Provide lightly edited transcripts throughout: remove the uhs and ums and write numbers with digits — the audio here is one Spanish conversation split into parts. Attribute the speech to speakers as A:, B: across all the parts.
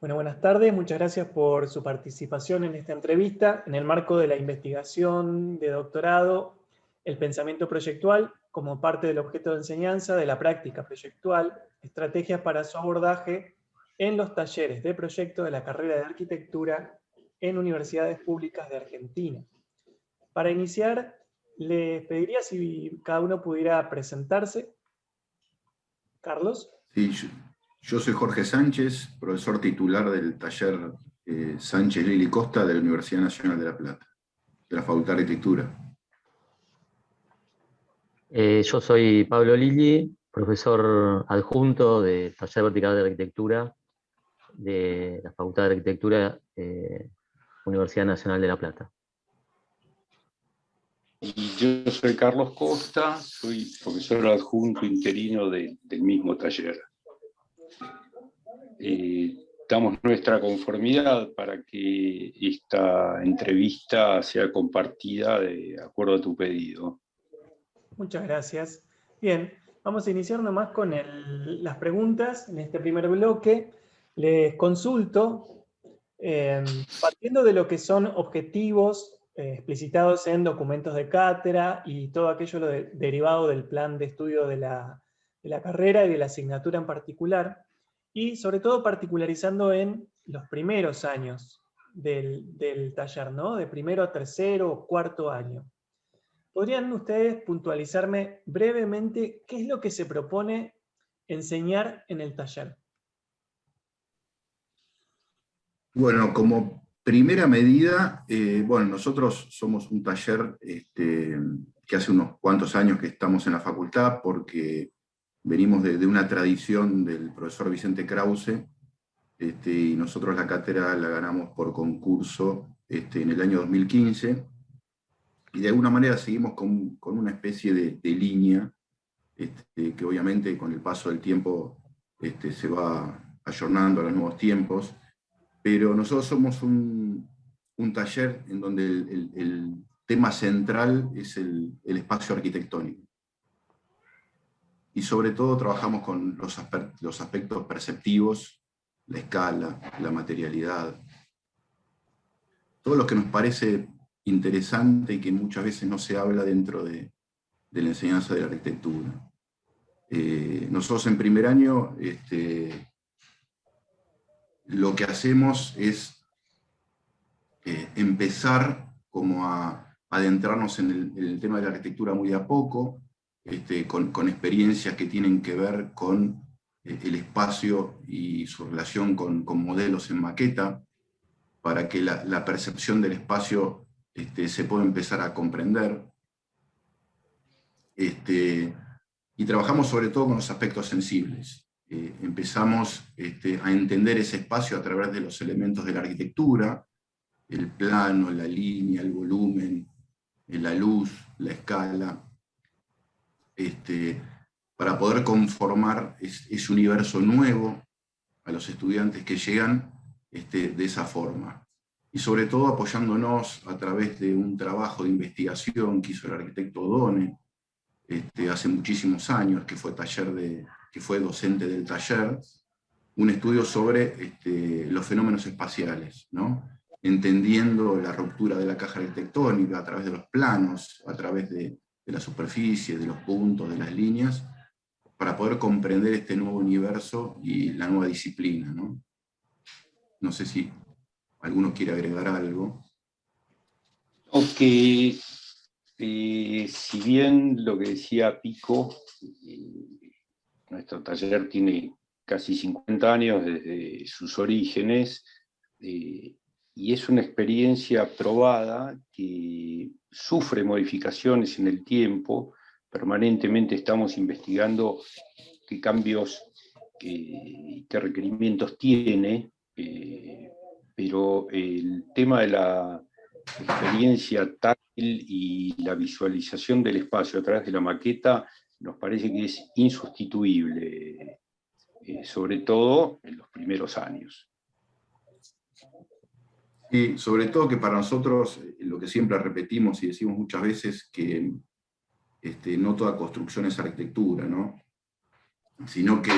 A: Bueno, buenas tardes. Muchas gracias por su participación en esta entrevista en el marco de la investigación de doctorado, el pensamiento proyectual, como parte del objeto de enseñanza de la práctica proyectual, estrategias para su abordaje en los talleres de proyecto de la carrera de arquitectura en universidades públicas de Argentina. Para iniciar, les pediría si cada uno pudiera presentarse. Carlos.
B: Sí, yo soy Jorge Sánchez, profesor titular del taller Sánchez Lili Costa de la Universidad Nacional de La Plata, de la Facultad de Arquitectura.
C: Yo soy Pablo Lilli, profesor adjunto del Taller Vertical de Arquitectura de la Facultad de Arquitectura, Universidad Nacional de La Plata.
D: Y yo soy Carlos Costa, soy profesor adjunto interino del mismo taller. Damos nuestra conformidad para que esta entrevista sea compartida de acuerdo a tu pedido.
A: Muchas gracias. Bien, vamos a iniciar nomás con las preguntas en este primer bloque. Les consulto, partiendo de lo que son objetivos explicitados en documentos de cátedra y todo aquello derivado del plan de estudio de la carrera y de la asignatura en particular, y sobre todo particularizando en los primeros años del taller, ¿no? De primero a tercero o cuarto año. ¿Podrían ustedes puntualizarme brevemente qué es lo que se propone enseñar en el taller?
B: Bueno, como primera medida, nosotros somos un taller que hace unos cuantos años que estamos en la facultad porque venimos de una tradición del profesor Vicente Krause, y nosotros la cátedra la ganamos por concurso en el año 2015, y de alguna manera seguimos con una especie de línea que obviamente con el paso del tiempo se va ayornando a los nuevos tiempos, pero nosotros somos un taller en donde el tema central es el espacio arquitectónico. Y sobre todo trabajamos con los aspectos perceptivos, la escala, la materialidad, todo lo que nos parece interesante y que muchas veces no se habla dentro de la enseñanza de la arquitectura. Nosotros en primer año lo que hacemos es empezar como a adentrarnos en el tema de la arquitectura muy a poco, con experiencias que tienen que ver con el espacio y su relación con modelos en maqueta, para que la percepción del espacio se pueda empezar a comprender. Y trabajamos sobre todo con los aspectos sensibles. Empezamos a entender ese espacio a través de los elementos de la arquitectura, el plano, la línea, el volumen, la luz, la escala, para poder conformar ese universo nuevo a los estudiantes que llegan de esa forma. Y sobre todo apoyándonos a través de un trabajo de investigación que hizo el arquitecto Odone, hace muchísimos años, que fue docente del taller, un estudio sobre los fenómenos espaciales, ¿no? Entendiendo la ruptura de la caja arquitectónica a través de los planos, a través de la superficie, de los puntos, de las líneas, para poder comprender este nuevo universo y la nueva disciplina, ¿no? No sé si alguno quiere agregar algo.
D: Aunque, si bien lo que decía Pico, nuestro taller tiene casi 50 años desde sus orígenes, y es una experiencia probada que sufre modificaciones en el tiempo. Permanentemente estamos investigando qué cambios, qué requerimientos tiene, pero el tema de la experiencia táctil y la visualización del espacio a través de la maqueta nos parece que es insustituible, sobre todo en los primeros años.
B: Sí, sobre todo que para nosotros, lo que siempre repetimos y decimos muchas veces, que no toda construcción es arquitectura, ¿no? Sino que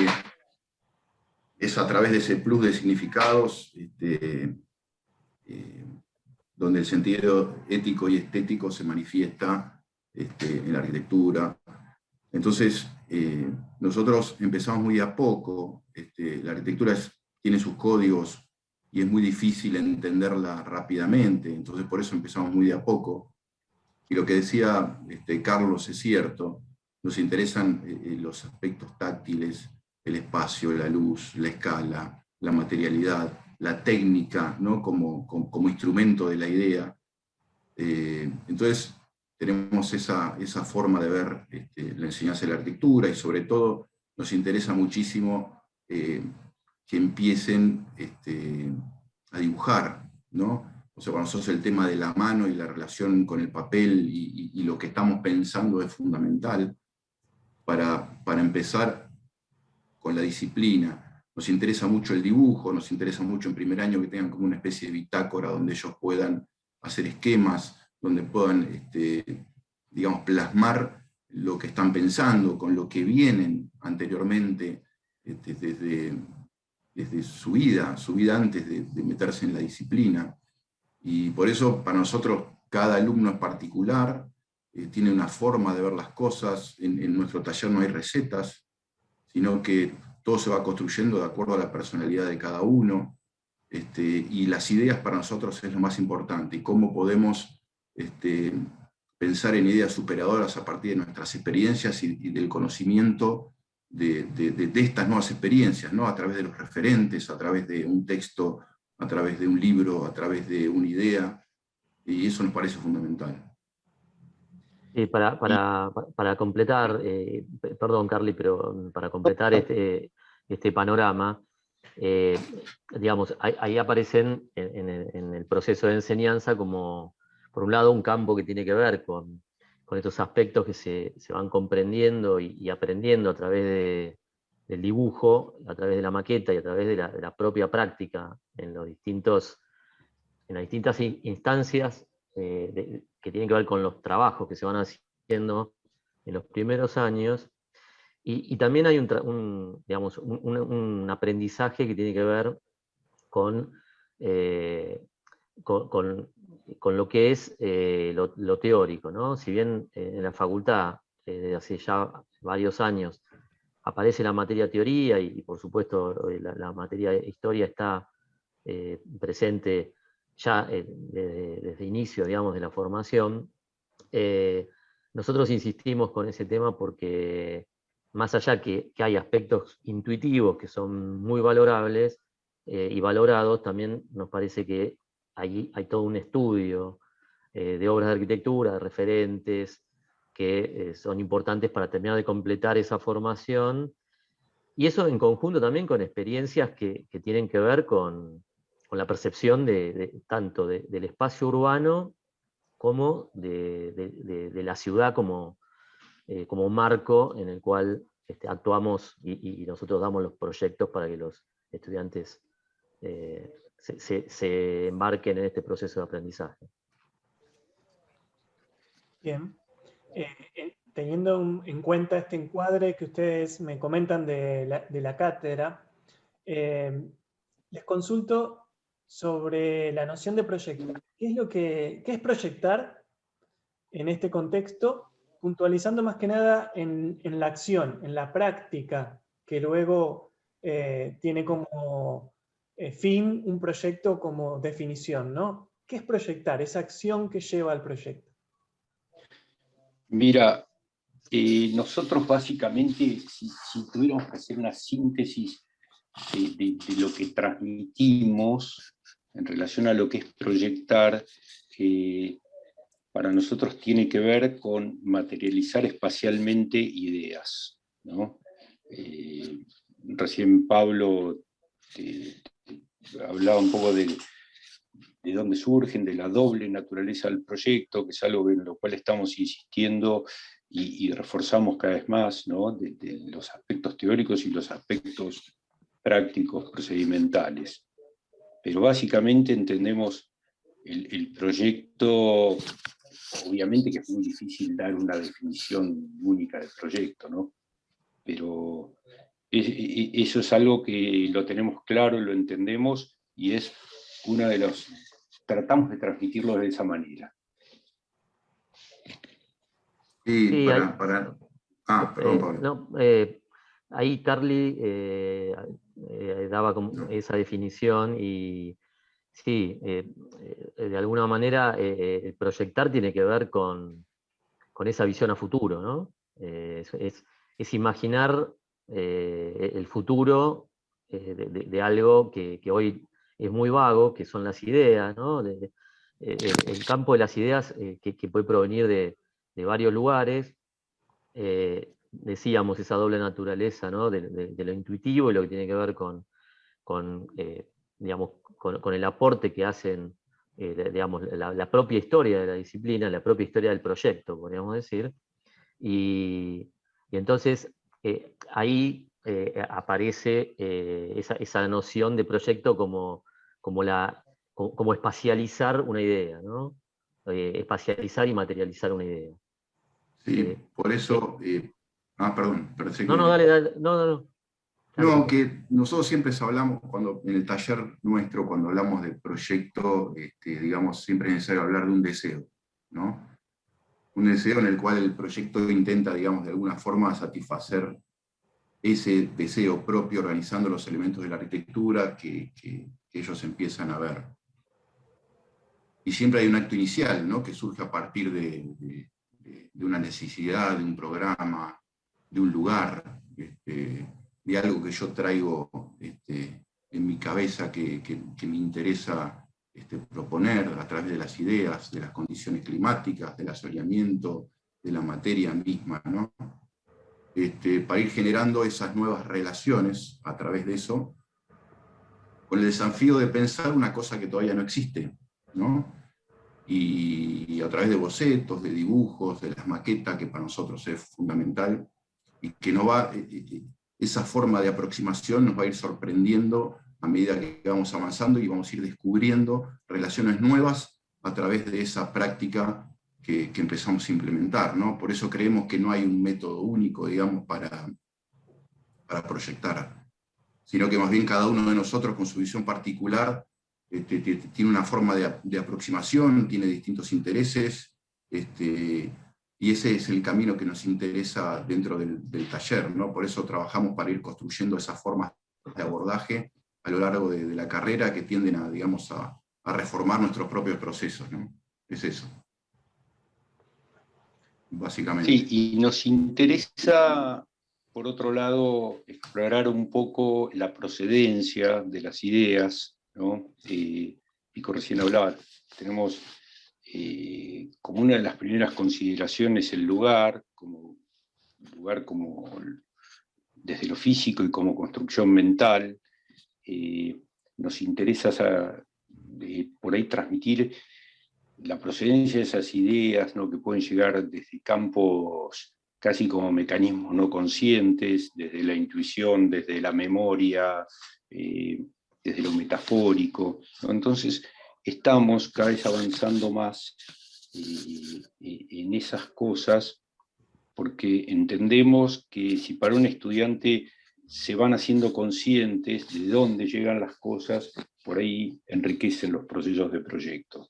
B: es a través de ese plus de significados donde el sentido ético y estético se manifiesta en la arquitectura. Entonces, nosotros empezamos muy a poco. La arquitectura tiene sus códigos y es muy difícil entenderla rápidamente, entonces por eso empezamos muy de a poco. Y lo que decía Carlos es cierto, nos interesan los aspectos táctiles, el espacio, la luz, la escala, la materialidad, la técnica, ¿no? como instrumento de la idea. Entonces, tenemos esa forma de ver la enseñanza de la arquitectura, y sobre todo nos interesa muchísimo que empiecen a dibujar, ¿no? O sea, para nosotros el tema de la mano y la relación con el papel y lo que estamos pensando es fundamental para empezar con la disciplina. Nos interesa mucho el dibujo, nos interesa mucho en primer año que tengan como una especie de bitácora donde ellos puedan hacer esquemas, donde puedan, digamos, plasmar lo que están pensando con lo que vienen anteriormente desde su vida antes de meterse en la disciplina. Y por eso para nosotros cada alumno es particular, tiene una forma de ver las cosas. En nuestro taller no hay recetas, sino que todo se va construyendo de acuerdo a la personalidad de cada uno, y las ideas para nosotros es lo más importante, y cómo podemos pensar en ideas superadoras a partir de nuestras experiencias y del conocimiento de estas nuevas experiencias, ¿no? A través de los referentes, a través de un texto, a través de un libro, a través de una idea, y eso nos parece fundamental.
C: Para completar, perdón Carly, pero para completar este panorama, digamos, ahí aparecen en el proceso de enseñanza como, por un lado, un campo que tiene que ver con estos aspectos que se van comprendiendo y aprendiendo a través del dibujo, a través de la maqueta y a través de la propia práctica en las distintas instancias que tienen que ver con los trabajos que se van haciendo en los primeros años. Y también hay digamos, un aprendizaje que tiene que ver con lo que es lo teórico, ¿no? Si bien en la facultad, desde hace ya varios años, aparece la materia teoría y por supuesto la materia historia está presente ya desde inicio, digamos, de la formación. Nosotros insistimos con ese tema porque más allá que hay aspectos intuitivos que son muy valorables y valorados, también nos parece que allí hay todo un estudio de obras de arquitectura, de referentes, que son importantes para terminar de completar esa formación, y eso en conjunto también con experiencias que tienen que ver con la percepción tanto del espacio urbano como de la ciudad como marco en el cual actuamos y nosotros damos los proyectos para que los estudiantes se embarquen en este proceso de aprendizaje.
A: Bien. Teniendo en cuenta este encuadre que ustedes me comentan de la cátedra, les consulto sobre la noción de proyectar. ¿Qué es proyectar en este contexto? Puntualizando más que nada en la acción, en la práctica, que luego tiene como fin un proyecto como definición, ¿no? ¿Qué es proyectar? Esa acción que lleva al proyecto.
D: Mira, nosotros básicamente, si tuviéramos que hacer una síntesis de lo que transmitimos en relación a lo que es proyectar, para nosotros tiene que ver con materializar espacialmente ideas, ¿no? Recién Pablo hablaba un poco de dónde surgen, de la doble naturaleza del proyecto, que es algo en lo cual estamos insistiendo y reforzamos cada vez más, ¿no? De los aspectos teóricos y los aspectos prácticos, procedimentales. Pero básicamente entendemos el proyecto, obviamente que es muy difícil dar una definición única del proyecto, ¿no? Pero Eso es algo que lo tenemos claro, lo entendemos, y es una de los... Tratamos de transmitirlo de esa manera.
B: Y
C: Sí,
B: perdón, Pablo.
C: no, ahí Carly daba como
B: No.
C: esa definición y sí, de alguna manera el proyectar tiene que ver con esa visión a futuro, ¿no? Es imaginar el futuro de algo que hoy es muy vago, que son las ideas, ¿no? El campo de las ideas que puede provenir de varios lugares. Decíamos esa doble naturaleza, ¿no? de lo intuitivo y lo que tiene que ver digamos, con el aporte que hacen, digamos, la propia historia de la disciplina, la propia historia del proyecto, podríamos decir. Y entonces ahí aparece esa noción de proyecto como espacializar una idea, ¿no? Espacializar y materializar una idea.
B: Sí, por eso... perdón, parece
C: No,
B: que...
C: dale, no. Dale, por
B: No,
C: favor.
B: que nosotros siempre hablamos, cuando en el taller nuestro, cuando hablamos de proyecto, digamos, siempre es necesario hablar de un deseo, ¿no? Un deseo en el cual el proyecto intenta, digamos, de alguna forma satisfacer ese deseo propio, organizando los elementos de la arquitectura que ellos empiezan a ver. Y siempre hay un acto inicial, ¿no? Que surge a partir de una necesidad, de un programa, de un lugar, de algo que yo traigo en mi cabeza que me interesa proponer a través de las ideas, de las condiciones climáticas, del asoleamiento, de la materia misma, ¿no? Para ir generando esas nuevas relaciones a través de eso, con el desafío de pensar una cosa que todavía no existe, ¿no? Y a través de bocetos, de dibujos, de las maquetas, que para nosotros es fundamental, y que esa forma de aproximación nos va a ir sorprendiendo a medida que vamos avanzando y vamos a ir descubriendo relaciones nuevas a través de esa práctica que empezamos a implementar, ¿no? Por eso creemos que no hay un método único, digamos, para proyectar, sino que más bien cada uno de nosotros con su visión particular tiene una forma de aproximación, tiene distintos intereses, y ese es el camino que nos interesa dentro del taller, ¿no? Por eso trabajamos para ir construyendo esas formas de abordaje a lo largo de la carrera que tienden a, digamos, a reformar nuestros propios procesos, ¿no? Es eso, básicamente.
D: Sí, y nos interesa, por otro lado, explorar un poco la procedencia de las ideas, ¿no? Pico recién hablaba, tenemos como una de las primeras consideraciones el lugar como desde lo físico y como construcción mental. Nos interesa por ahí transmitir la procedencia de esas ideas, ¿no? Que pueden llegar desde campos casi como mecanismos no conscientes, desde la intuición, desde la memoria, desde lo metafórico, ¿no? Entonces, estamos cada vez avanzando más en esas cosas, porque entendemos que si para un estudiante se van haciendo conscientes de dónde llegan las cosas, por ahí enriquecen los procesos de proyecto.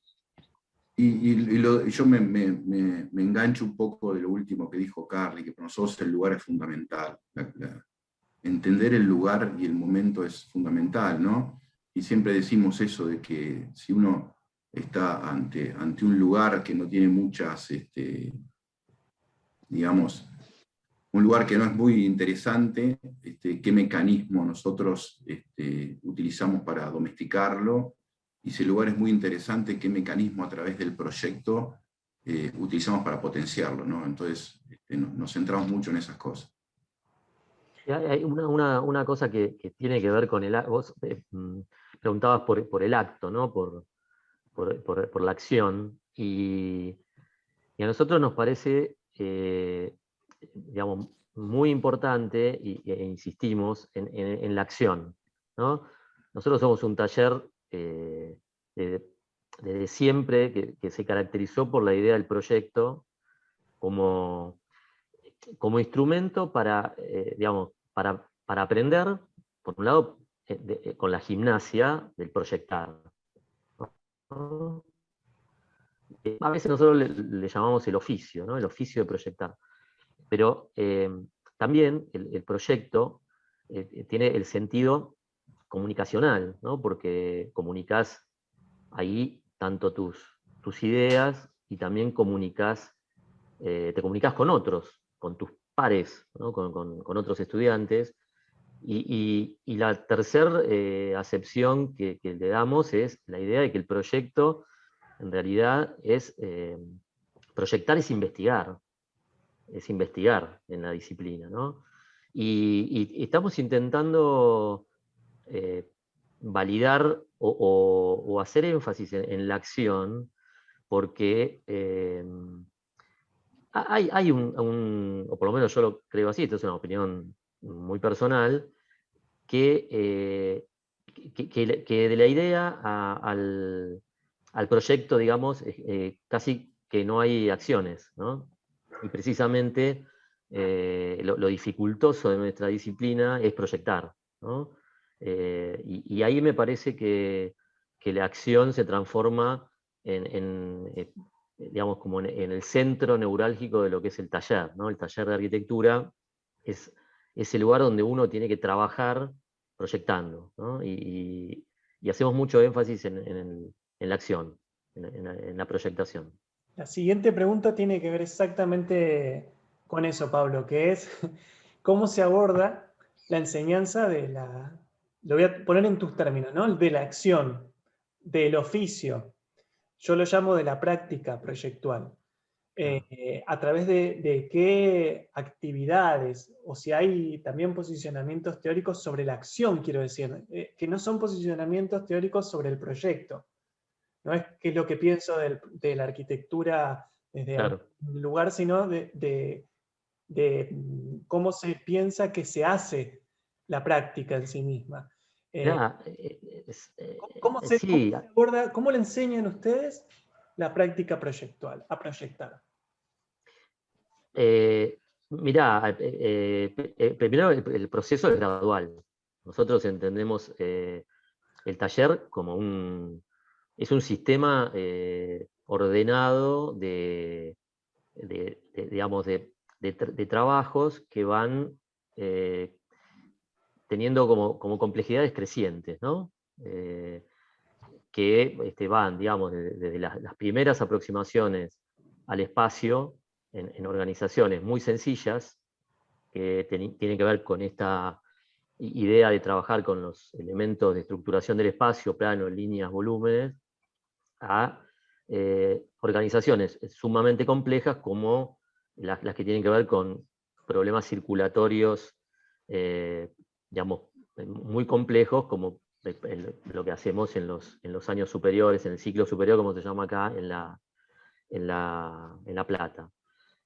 B: Yo me engancho un poco de lo último que dijo Carly, que para nosotros el lugar es fundamental. Entender el lugar y el momento es fundamental, ¿no? Y siempre decimos eso de que si uno está ante un lugar que no tiene muchas, digamos, un lugar que no es muy interesante, qué mecanismo nosotros utilizamos para domesticarlo, y si el lugar es muy interesante, qué mecanismo a través del proyecto utilizamos para potenciarlo, ¿no? Entonces nos centramos mucho en esas cosas.
C: Hay una cosa que tiene que ver con el acto. Vos preguntabas por el acto, ¿no? Por la acción. Y a nosotros nos parece, digamos, muy importante, e insistimos en la acción, ¿no? Nosotros somos un taller desde siempre que se caracterizó por la idea del proyecto como instrumento para, digamos, para para aprender, por un lado, con la gimnasia del proyectar, ¿no? A veces nosotros le llamamos el oficio, ¿no? El oficio de proyectar. Pero también el proyecto tiene el sentido comunicacional, ¿no? Porque comunicas ahí tanto tus ideas y también te comunicas con otros, con tus pares, ¿no? Con otros estudiantes. Y la tercera acepción que le damos es la idea de que el proyecto en realidad proyectar es investigar en la disciplina, ¿no? Y estamos intentando validar o hacer énfasis en la acción, porque hay o por lo menos yo lo creo así, esto es una opinión muy personal, que de la idea al proyecto, digamos, casi que no hay acciones, ¿no? Y precisamente lo dificultoso de nuestra disciplina es proyectar, ¿no? Y ahí me parece que la acción se transforma digamos, como en el centro neurálgico de lo que es el taller, ¿no? El taller de arquitectura es el lugar donde uno tiene que trabajar proyectando, ¿no? Y hacemos mucho énfasis en la acción, en la proyectación.
A: La siguiente pregunta tiene que ver exactamente con eso, Pablo, que es cómo se aborda la enseñanza lo voy a poner en tus términos, ¿no? De la acción, del oficio. Yo lo llamo de la práctica proyectual. A través de qué actividades, o si hay también posicionamientos teóricos sobre la acción, quiero decir, que no son posicionamientos teóricos sobre el proyecto. No es qué es lo que pienso de la arquitectura desde algún
C: Claro.
A: lugar, sino de cómo se piensa que se hace la práctica en sí misma.
C: Mirá,
A: ¿Cómo se
C: sí,
A: aborda, cómo le enseñan ustedes la práctica proyectual, a proyectar?
C: mirá, primero el proceso es gradual. Nosotros entendemos el taller como es un sistema ordenado digamos, de trabajos que van teniendo como complejidades crecientes, ¿no? Que van, digamos, desde las primeras aproximaciones al espacio en organizaciones muy sencillas, que tienen que ver con esta idea de trabajar con los elementos de estructuración del espacio, plano, líneas, volúmenes, a organizaciones sumamente complejas como las que tienen que ver con problemas circulatorios, digamos, muy complejos, como lo que hacemos en los años superiores, en el ciclo superior, como se llama acá, en La Plata.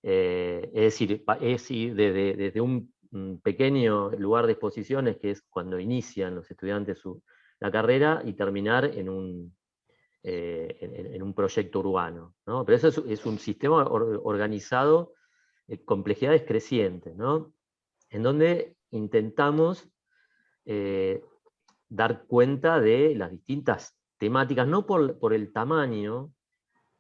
C: Es decir, desde un pequeño lugar de exposiciones, que es cuando inician los estudiantes la carrera, y terminar en un proyecto urbano, ¿no? Pero eso es un sistema organizado, complejidades crecientes, ¿no? En donde intentamos dar cuenta de las distintas temáticas, no por el tamaño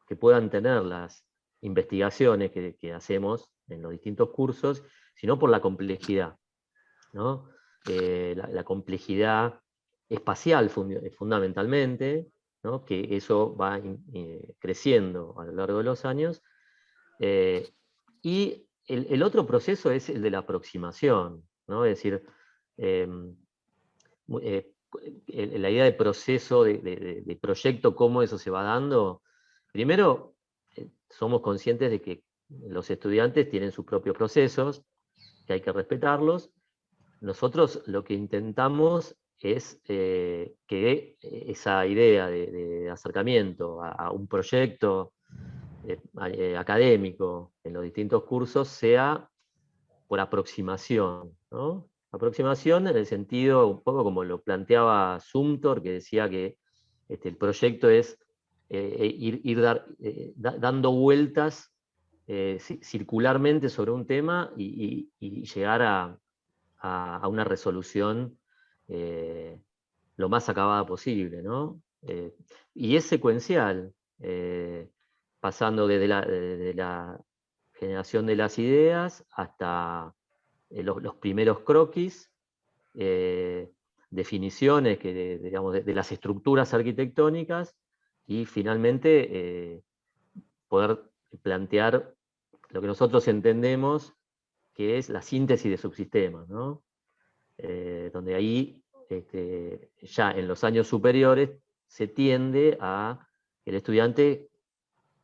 C: que puedan tener las investigaciones que hacemos en los distintos cursos, sino por la complejidad, ¿no? La complejidad espacial fundamentalmente, ¿no? Que eso va creciendo a lo largo de los años. Y el otro proceso es el de la aproximación, ¿no? Es decir, la idea de proceso, de proyecto, cómo eso se va dando. Primero, somos conscientes de que los estudiantes tienen sus propios procesos, que hay que respetarlos. Nosotros lo que intentamos es que esa idea de acercamiento a un proyecto académico en los distintos cursos sea por aproximación, ¿no? Aproximación en el sentido, un poco como lo planteaba Sumter, que decía que el proyecto es ir dando vueltas circularmente sobre un tema y llegar a una resolución lo más acabada posible, ¿no? Y es secuencial, pasando desde la generación de las ideas hasta los primeros croquis, definiciones digamos, de las estructuras arquitectónicas, y finalmente poder plantear lo que nosotros entendemos que es la síntesis de subsistemas, ¿no? Donde ahí, ya en los años superiores, se tiende a que el estudiante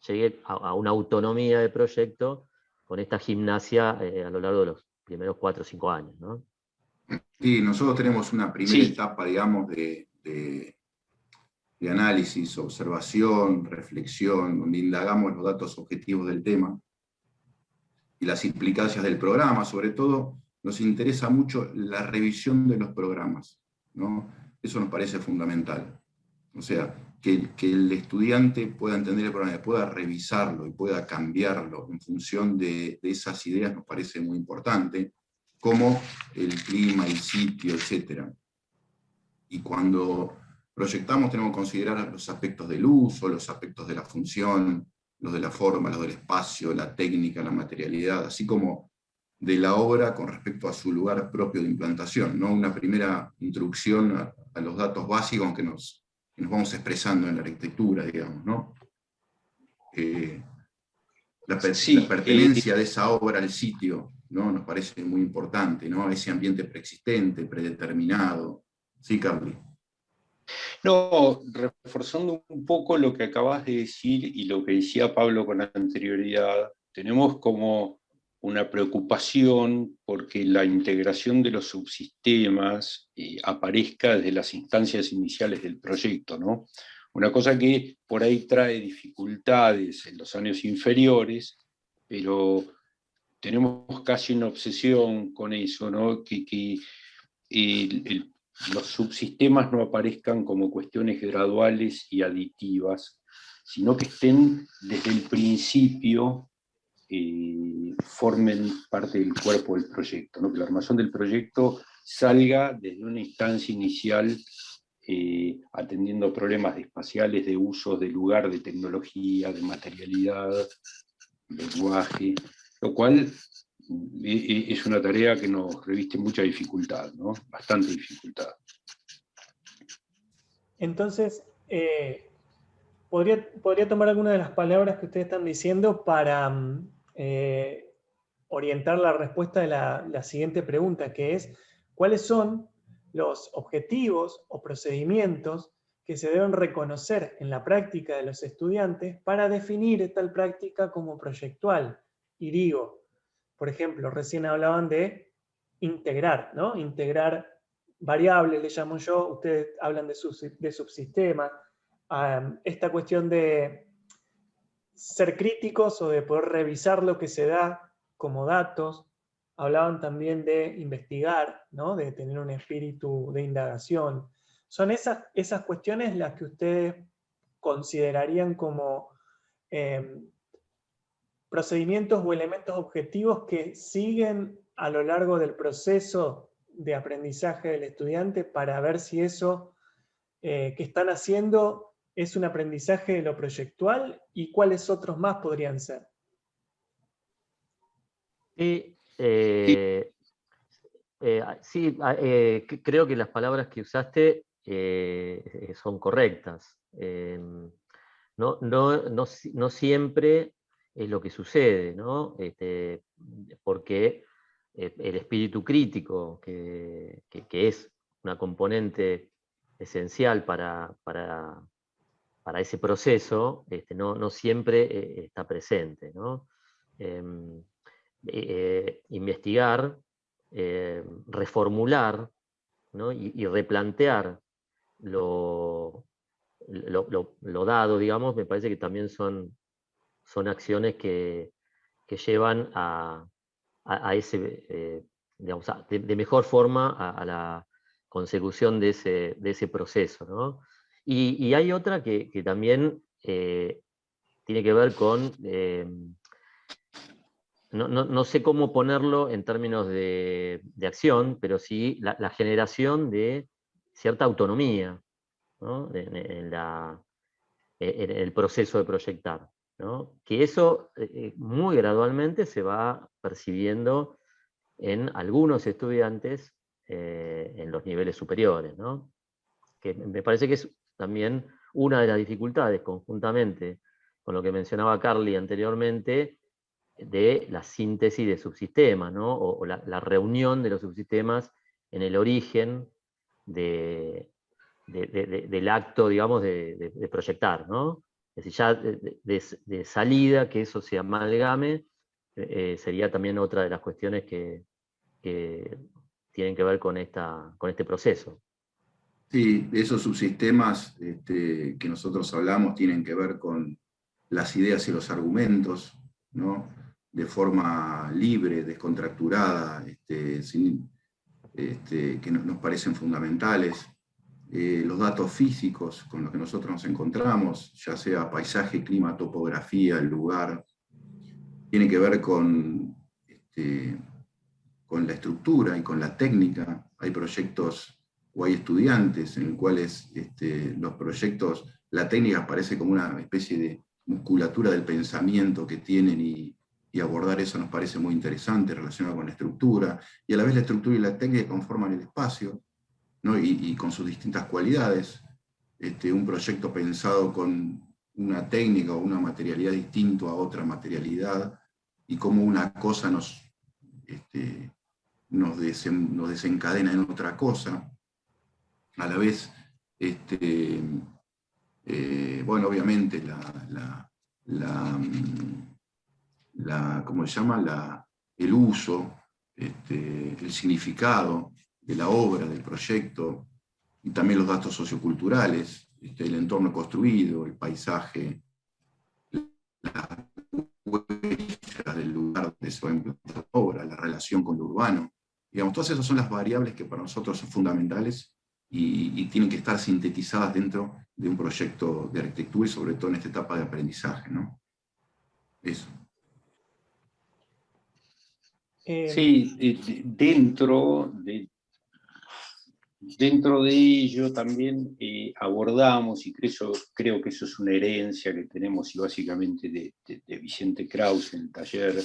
C: llegue a una autonomía de proyecto con esta gimnasia a lo largo de los primeros 4 o 5 años, ¿no?
B: Sí, nosotros tenemos una primera
D: Sí.
B: etapa, digamos, de análisis, observación, reflexión, donde indagamos los datos objetivos del tema y las implicancias del programa. Sobre todo, nos interesa mucho la revisión de los programas, ¿no? Eso nos parece fundamental. O sea, que el estudiante pueda entender el programa, pueda revisarlo y pueda cambiarlo en función de esas ideas, nos parece muy importante, como el clima, el sitio, etc. Y cuando proyectamos tenemos que considerar los aspectos del uso, los aspectos de la función, los de la forma, los del espacio, la técnica, la materialidad, así como de la obra con respecto a su lugar propio de implantación, ¿no? Una primera introducción a los datos básicos que nos vamos expresando en la arquitectura, digamos, ¿no? La pertenencia de esa obra al sitio, ¿no? Nos parece muy importante, ¿no? Ese ambiente preexistente, predeterminado. Sí, Carly.
D: No, reforzando un poco lo que acabas de decir y lo que decía Pablo con anterioridad, tenemos como una preocupación porque la integración de los subsistemas aparezca desde las instancias iniciales del proyecto, ¿no? Una cosa que por ahí trae dificultades en los años inferiores, pero tenemos casi una obsesión con eso, ¿no? Que los subsistemas no aparezcan como cuestiones graduales y aditivas, sino que estén desde el principio, formen parte del cuerpo del proyecto, ¿no? Que la armación del proyecto salga desde una instancia inicial, atendiendo problemas espaciales, de usos, de lugar, de tecnología, de materialidad, lenguaje, lo cual es una tarea que nos reviste mucha dificultad, ¿no? Bastante dificultad.
A: Entonces, podría tomar alguna de las palabras que ustedes están diciendo para orientar la respuesta de la siguiente pregunta, que es, ¿cuáles son los objetivos o procedimientos que se deben reconocer en la práctica de los estudiantes para definir tal práctica como proyectual? Y digo, por ejemplo, recién hablaban de integrar, ¿no? Integrar variables, le llamo yo, ustedes hablan de subsistemas. Esta cuestión de ser críticos o de poder revisar lo que se da como datos. Hablaban también de investigar, ¿no? De tener un espíritu de indagación. ¿Son esas cuestiones las que ustedes considerarían como procedimientos o elementos objetivos que siguen a lo largo del proceso de aprendizaje del estudiante para ver si eso que están haciendo es un aprendizaje de lo proyectual y cuáles otros más podrían ser?
C: Sí, sí, creo que las palabras que usaste son correctas. No siempre es lo que sucede, ¿no? Porque el espíritu crítico, que es una componente esencial para ese proceso, no siempre está presente, ¿no? Investigar, reformular, ¿no? y replantear lo dado, digamos, me parece que también son acciones que llevan a ese, digamos, de mejor forma a la consecución de ese proceso, ¿no? Y hay otra que también tiene que ver con no sé cómo ponerlo en términos de acción, pero sí la generación de cierta autonomía, ¿no? En el proceso de proyectar, ¿no? Que eso muy gradualmente se va percibiendo en algunos estudiantes en los niveles superiores, ¿no? Que me parece que es también una de las dificultades, conjuntamente con lo que mencionaba Carly anteriormente, de la síntesis de subsistemas, ¿no? O la reunión de los subsistemas en el origen del acto, digamos, de proyectar, ¿no? Es decir, ya de salida, que eso se amalgame, sería también otra de las cuestiones que tienen que ver con este proceso.
B: Sí, esos subsistemas que nosotros hablamos tienen que ver con las ideas y los argumentos, ¿no? De forma libre, descontracturada, que nos parecen fundamentales. Los datos físicos con los que nosotros nos encontramos, ya sea paisaje, clima, topografía, el lugar, tiene que ver con la estructura y con la técnica. Hay proyectos o hay estudiantes en los cuales los proyectos, la técnica parece como una especie de musculatura del pensamiento que tienen y abordar eso nos parece muy interesante relacionado con la estructura, y a la vez la estructura y la técnica conforman el espacio, ¿no? Y con sus distintas cualidades. Un proyecto pensado con una técnica o una materialidad distinto a otra materialidad, y cómo una cosa nos desencadena en otra cosa. A la vez, bueno, obviamente ¿cómo se llama? El uso, el significado de la obra, del proyecto, y también los datos socioculturales, el entorno construido, el paisaje, las huellas del lugar donde se va a implantar la obra, la relación con lo urbano. Digamos, todas esas son las variables que para nosotros son fundamentales y tienen que estar sintetizadas dentro de un proyecto de arquitectura y sobre todo en esta etapa de aprendizaje, ¿no? Eso.
D: Sí, dentro de ello también abordamos, y creo que eso es una herencia que tenemos y básicamente de Vicente Krause en el taller.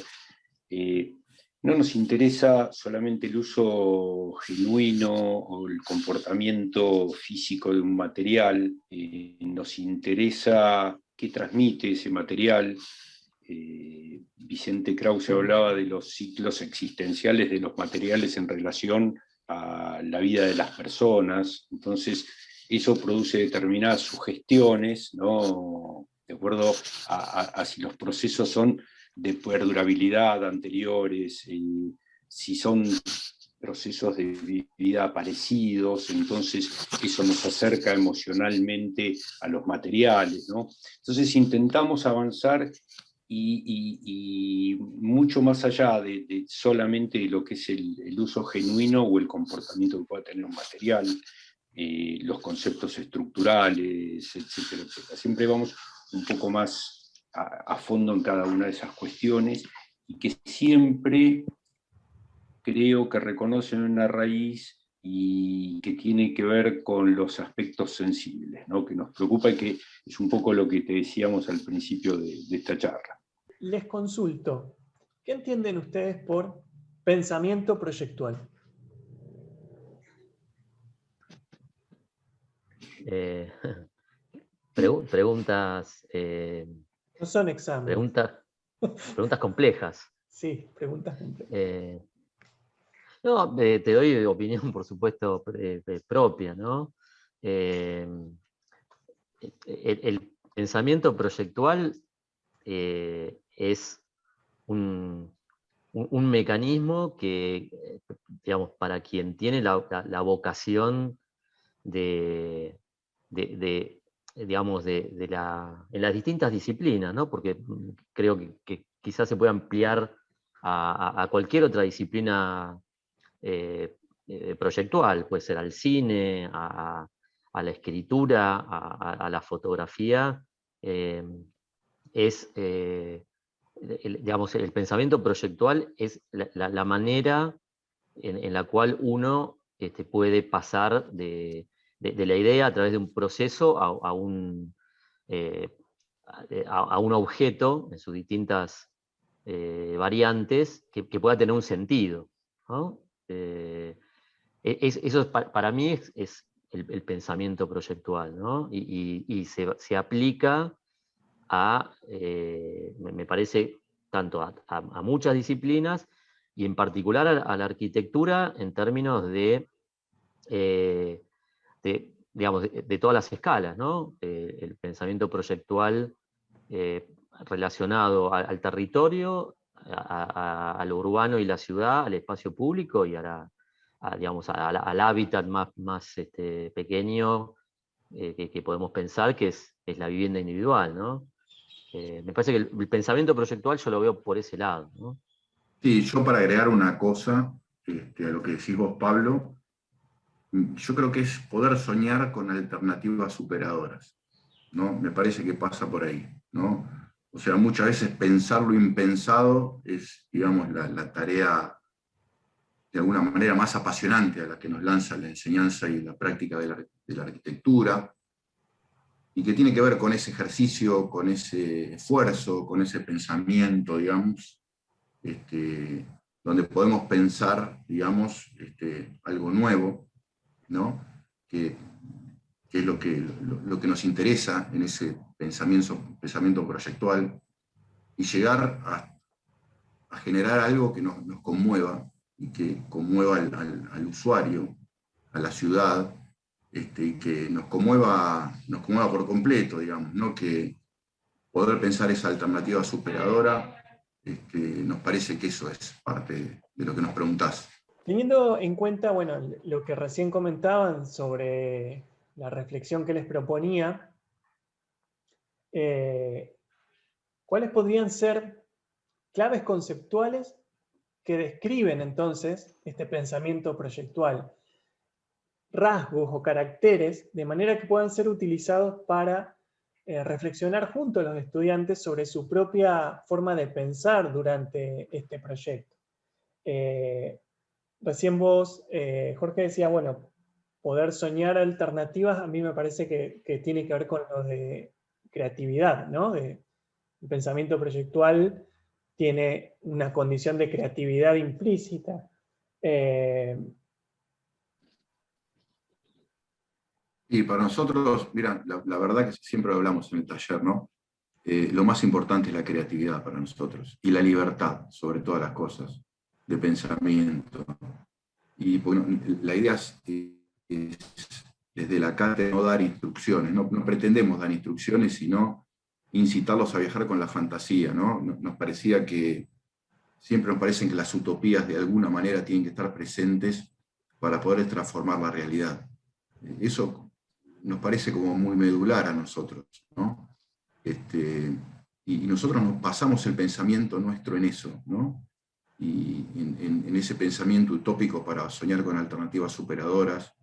D: No nos interesa solamente el uso genuino o el comportamiento físico de un material, nos interesa qué transmite ese material. Vicente Krause hablaba de los ciclos existenciales de los materiales en relación a la vida de las personas, entonces eso produce determinadas sugestiones, ¿no? De acuerdo a si los procesos son de perdurabilidad anteriores, si son procesos de vida parecidos, entonces eso nos acerca emocionalmente a los materiales, ¿no? Entonces intentamos avanzar y mucho más allá de solamente lo que es el uso genuino o el comportamiento que pueda tener un material, los conceptos estructurales, etcétera, etcétera. Siempre vamos un poco más a fondo en cada una de esas cuestiones y que siempre creo que reconocen una raíz y que tiene que ver con los aspectos sensibles, ¿no? Que nos preocupa y que es un poco lo que te decíamos al principio de esta charla.
A: Les consulto, ¿qué entienden ustedes por pensamiento proyectual?
C: Preguntas,
A: No son exámenes.
C: preguntas complejas.
A: Sí, preguntas complejas.
C: No, te doy opinión, por supuesto, propia, ¿no? El pensamiento proyectual es un mecanismo que, digamos, para quien tiene la vocación digamos, en las distintas disciplinas, ¿no? Porque creo que quizás se puede ampliar a cualquier otra disciplina proyectual, puede ser al cine, a la escritura, a la fotografía, es digamos, el pensamiento proyectual es la manera en la cual uno puede pasar de la idea a través de un proceso a un objeto en sus distintas variantes que pueda tener un sentido, ¿no? Eso para mí es el pensamiento proyectual, ¿no? Y se aplica me parece, tanto a muchas disciplinas y en particular a la arquitectura en términos digamos, de todas las escalas, ¿no? El pensamiento proyectual relacionado al territorio, a lo urbano y la ciudad, al espacio público y digamos, al hábitat más pequeño que podemos pensar, que es la vivienda individual, ¿no? Me parece que el pensamiento proyectual yo lo veo por ese lado, ¿no?
B: Sí, yo para agregar una cosa a lo que decís vos, Pablo, yo creo que es poder soñar con alternativas superadoras, ¿no? Me parece que pasa por ahí, ¿no? O sea, muchas veces pensar lo impensado es, digamos, la tarea de alguna manera más apasionante a la que nos lanza la enseñanza y la práctica de la arquitectura, y que tiene que ver con ese ejercicio, con ese esfuerzo, con ese pensamiento, digamos, donde podemos pensar, digamos, algo nuevo, ¿no? Que es lo que nos interesa en ese pensamiento proyectual, y llegar a generar algo que nos conmueva, y que conmueva al usuario, a la ciudad, y que nos conmueva por completo, digamos, ¿no? Que poder pensar esa alternativa superadora, nos parece que eso es parte de lo que nos preguntás.
A: Teniendo en cuenta, bueno, lo que recién comentaban sobre la reflexión que les proponía, ¿cuáles podrían ser claves conceptuales que describen entonces este pensamiento proyectual? Rasgos o caracteres de manera que puedan ser utilizados para reflexionar junto a los estudiantes sobre su propia forma de pensar durante este proyecto. Recién vos, Jorge, decía, bueno, poder soñar alternativas, a mí me parece que tiene que ver con lo de creatividad, ¿no? El pensamiento proyectual tiene una condición de creatividad implícita.
B: Y para nosotros, mira, la verdad que siempre hablamos en el taller, ¿no? Lo más importante es la creatividad para nosotros, y la libertad, sobre todas las cosas, de pensamiento. Y bueno, la idea es desde la cátedra no dar instrucciones, no pretendemos dar instrucciones, sino incitarlos a viajar con la fantasía, ¿no? Nos parecía que siempre nos parecen que las utopías de alguna manera tienen que estar presentes para poder transformar la realidad. Eso nos parece como muy medular a nosotros, ¿no? Y nosotros nos pasamos el pensamiento nuestro en eso, ¿no? Y en ese pensamiento utópico para soñar con alternativas superadoras,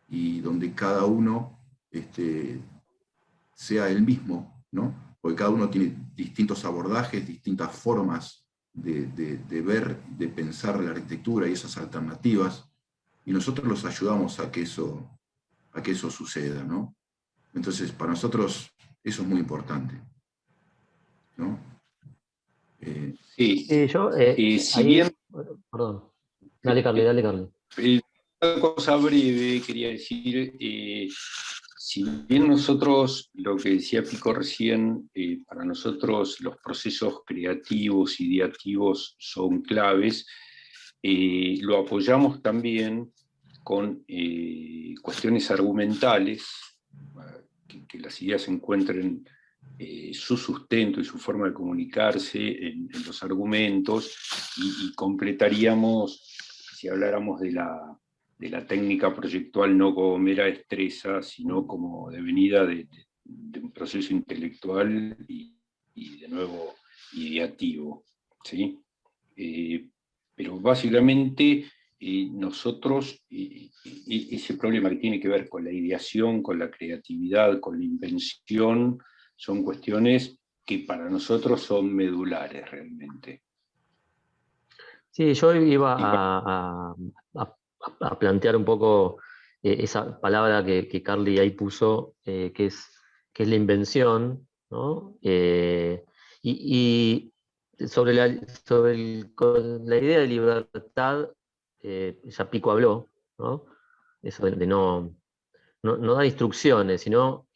B: y donde cada uno sea el mismo, ¿no? Porque cada uno tiene distintos abordajes, distintas formas de ver, de pensar la arquitectura y esas alternativas, y nosotros los ayudamos a que eso suceda, ¿no? Entonces, para nosotros eso es muy importante, ¿no?
D: Sí,
C: Yo,
D: si
C: ahí,
D: bien,
C: perdón, dale Carly, dale Carly.
D: una cosa breve quería decir, si bien nosotros, lo que decía Pico recién, para nosotros los procesos creativos, ideativos son claves, lo apoyamos también con cuestiones argumentales, que las ideas encuentren su sustento y su forma de comunicarse en los argumentos, y completaríamos, si habláramos de la técnica proyectual, no como mera destreza, sino como devenida de un proceso intelectual y de nuevo ideativo, ¿sí? Pero básicamente nosotros, ese problema que tiene que ver con la ideación, con la creatividad, con la invención, son cuestiones que para nosotros son medulares realmente.
C: Sí, yo iba a plantear un poco esa palabra que Carly ahí puso, que es la invención, ¿no? Y sobre con la idea de libertad, ya Pico habló, ¿no? Eso de no dar instrucciones, sino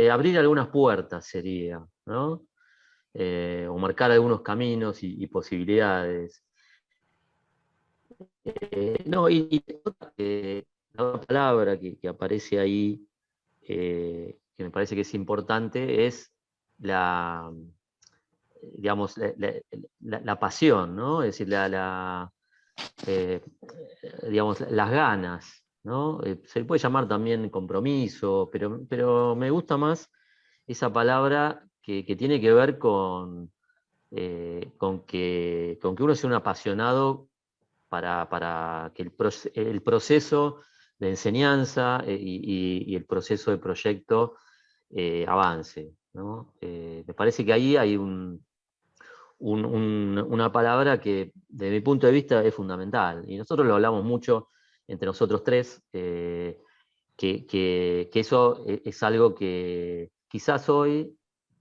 C: abrir algunas puertas sería, ¿no? O marcar algunos caminos y posibilidades. No, la otra palabra que aparece ahí, que me parece que es importante, es digamos, la pasión, ¿no? Es decir, eh, digamos, las ganas, ¿no? Se le puede llamar también compromiso, pero me gusta más esa palabra que tiene que ver con que uno sea un apasionado para que el proceso de enseñanza y el proceso de proyecto avance, ¿no? Me parece que ahí hay una palabra que, desde mi punto de vista, es fundamental. Y nosotros lo hablamos mucho entre nosotros tres, que eso es algo que quizás hoy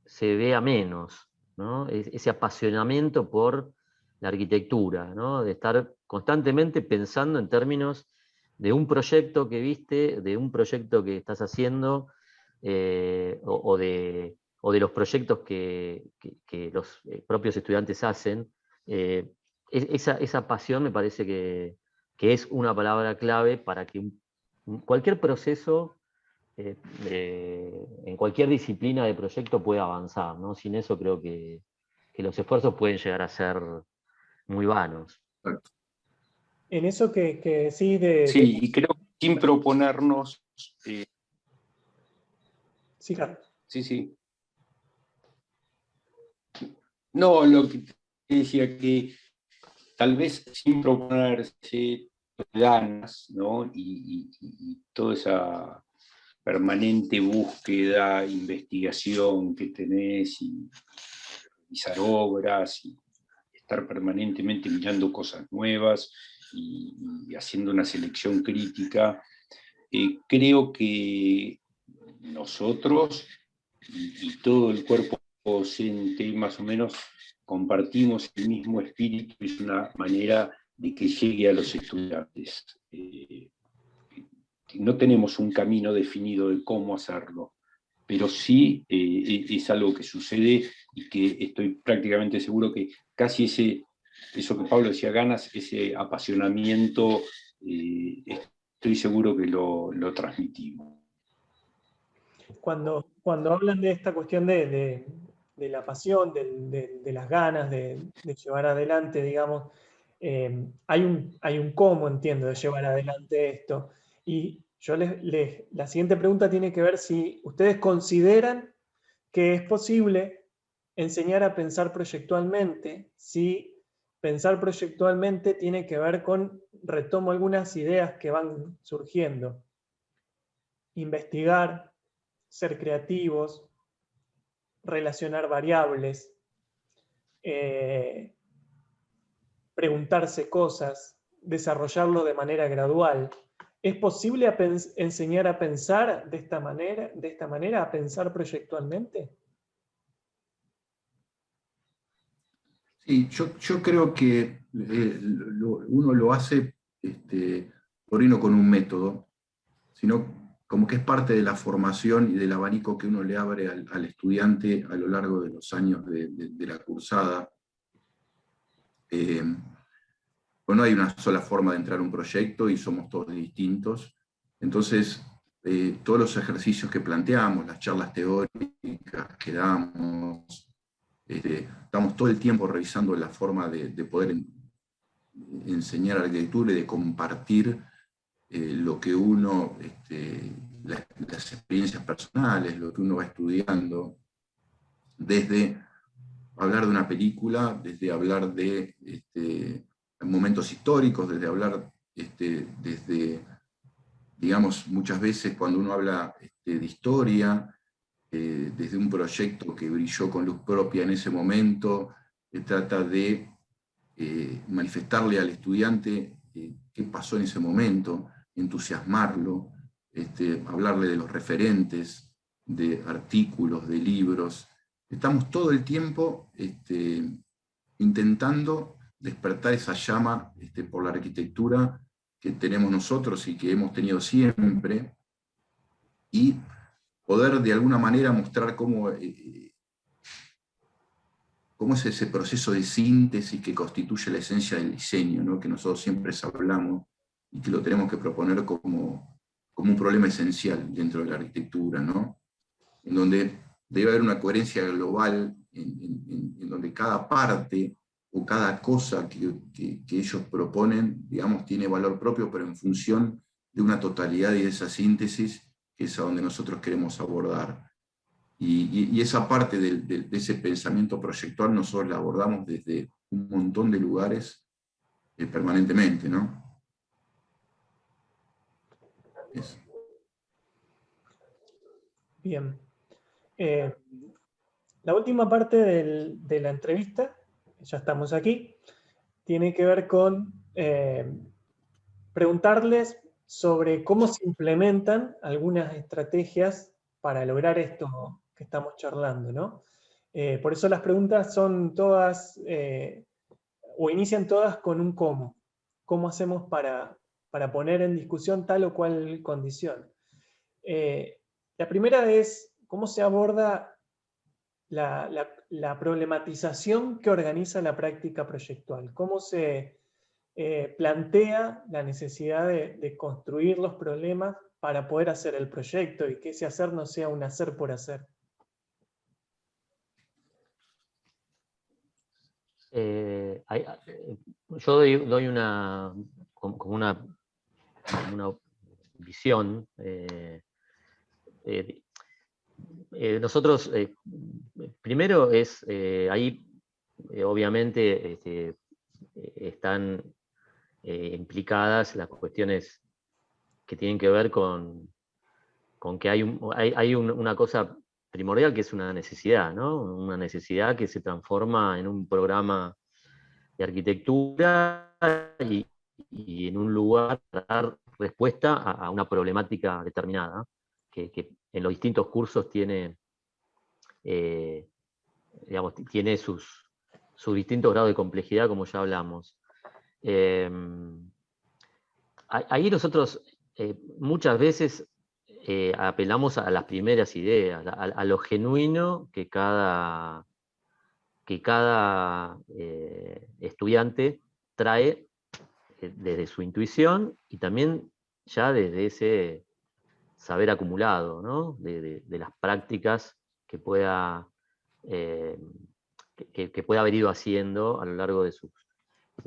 C: se vea menos, ¿no? Ese apasionamiento por la arquitectura, ¿no? De estar constantemente pensando en términos de un proyecto que viste, de un proyecto que estás haciendo, o de los proyectos que los propios estudiantes hacen. Esa pasión me parece que es una palabra clave para que cualquier proceso, en cualquier disciplina de proyecto pueda avanzar, ¿no? Sin eso creo que los esfuerzos pueden llegar a ser muy vanos.
B: Exacto.
A: En eso que decís
D: Sí, y creo que sin proponernos...
A: Sí, claro.
D: Sí. No, lo que te decía, que tal vez sin proponerse ganas, ¿no? Y toda esa permanente búsqueda, investigación que tenés, y revisar obras, y estar permanentemente mirando cosas nuevas y haciendo una selección crítica. Creo que nosotros y todo el cuerpo docente más o menos compartimos el mismo espíritu, es una manera de que llegue a los estudiantes. No tenemos un camino definido de cómo hacerlo, pero sí es algo que sucede y que estoy prácticamente seguro que casi eso que Pablo decía, ganas, ese apasionamiento, estoy seguro que lo transmitimos.
A: Cuando hablan de esta cuestión de la pasión, de las ganas de llevar adelante, digamos, hay un cómo, entiendo, de llevar adelante esto. Y yo la siguiente pregunta tiene que ver si ustedes consideran que es posible enseñar a pensar proyectualmente, si pensar proyectualmente tiene que ver con, retomo algunas ideas que van surgiendo, investigar, ser creativos, relacionar variables, preguntarse cosas, desarrollarlo de manera gradual. ¿Es posible enseñar a pensar de esta manera, a pensar proyectualmente?
B: Sí, yo creo que uno lo hace por ahí no con un método, sino como que es parte de la formación y del abanico que uno le abre al estudiante a lo largo de los años de la cursada. Pues no hay una sola forma de entrar a un proyecto y somos todos distintos. Entonces, todos los ejercicios que planteamos, las charlas teóricas que damos, estamos todo el tiempo revisando la forma de poder enseñar arquitectura y de compartir lo que uno, las experiencias personales, lo que uno va estudiando, desde hablar de una película, desde hablar de momentos históricos, desde hablar desde digamos, muchas veces cuando uno habla de historia, desde un proyecto que brilló con luz propia en ese momento, trata de manifestarle al estudiante qué pasó en ese momento, entusiasmarlo, hablarle de los referentes, de artículos, de libros. Estamos todo el tiempo intentando despertar esa llama por la arquitectura que tenemos nosotros y que hemos tenido siempre, y poder de alguna manera mostrar cómo es ese proceso de síntesis que constituye la esencia del diseño, ¿no? Que nosotros siempre hablamos y que lo tenemos que proponer como un problema esencial dentro de la arquitectura, ¿no? En donde debe haber una coherencia global, en donde cada parte o cada cosa que ellos proponen, digamos, tiene valor propio, pero en función de una totalidad y de esa síntesis, que es a donde nosotros queremos abordar. Y esa parte de ese pensamiento proyectual nosotros la abordamos desde un montón de lugares permanentemente, ¿no? Eso.
A: Bien. La última parte de la entrevista, ya estamos aquí, tiene que ver con preguntarles sobre cómo se implementan algunas estrategias para lograr esto que estamos charlando, ¿no? Por eso las preguntas son todas, o inician todas con un cómo. ¿Cómo hacemos para poner en discusión tal o cual condición? La primera es, ¿cómo se aborda la problematización que organiza la práctica proyectual? ¿Cómo se plantea la necesidad de construir los problemas para poder hacer el proyecto y que ese hacer no sea un hacer por hacer?
C: Yo doy como una visión. Nosotros, primero es, ahí obviamente están implicadas las cuestiones que tienen que ver con que hay una cosa primordial que es una necesidad, ¿no? Una necesidad que se transforma en un programa de arquitectura y en un lugar para dar respuesta a una problemática determinada, que en los distintos cursos tiene, digamos, tiene sus distintos grados de complejidad, como ya hablamos. Ahí nosotros muchas veces apelamos a las primeras ideas, a lo genuino que cada estudiante trae desde su intuición y también ya desde ese saber acumulado, ¿no? de las prácticas que pueda, que pueda haber ido haciendo a lo largo de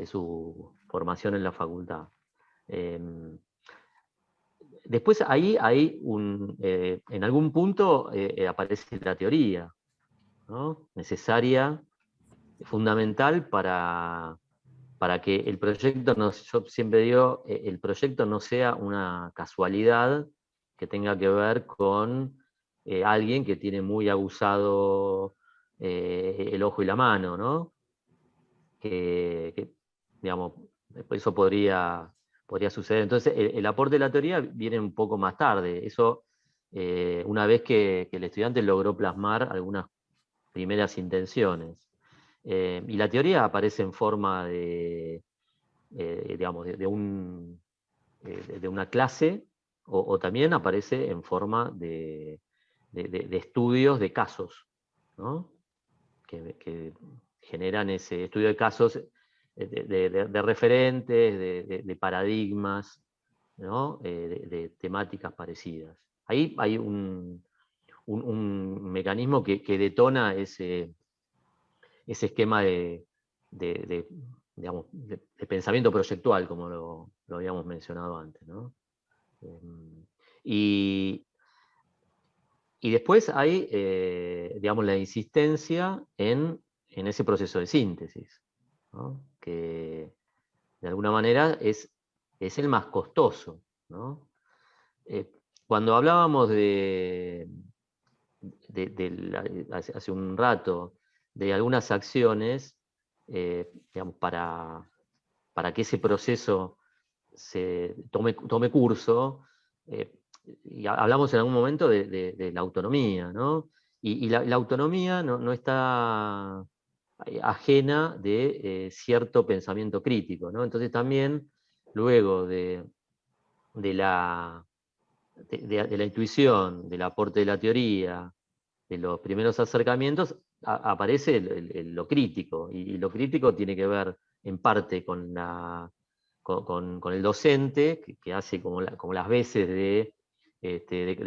C: su formación en la facultad. Después ahí hay en algún punto aparece la teoría, ¿no? Necesaria, fundamental para que el proyecto, yo siempre digo, el proyecto no sea una casualidad que tenga que ver con alguien que tiene muy abusado el ojo y la mano, ¿no? Digamos, eso podría suceder. Entonces, el aporte de la teoría viene un poco más tarde. Eso, una vez que el estudiante logró plasmar algunas primeras intenciones. Y la teoría aparece en forma digamos, de una clase, o también aparece en forma de estudios de casos, ¿no? que generan ese estudio de casos de referentes, de paradigmas, ¿no? de temáticas parecidas. Ahí hay un mecanismo que detona ese esquema digamos, de pensamiento proyectual, como lo habíamos mencionado antes, ¿no? Y después hay, digamos, la insistencia en ese proceso de síntesis, ¿no? Que de alguna manera es el más costoso, ¿no? Cuando hablábamos hace un rato de algunas acciones, digamos, para que ese proceso se tome curso, y hablamos en algún momento de la autonomía, ¿no? Y la autonomía no está ajena de cierto pensamiento crítico, ¿no? Entonces también, luego de la intuición, del aporte de la teoría, de los primeros acercamientos, aparece lo crítico, y lo crítico tiene que ver en parte con el docente, que hace como las veces de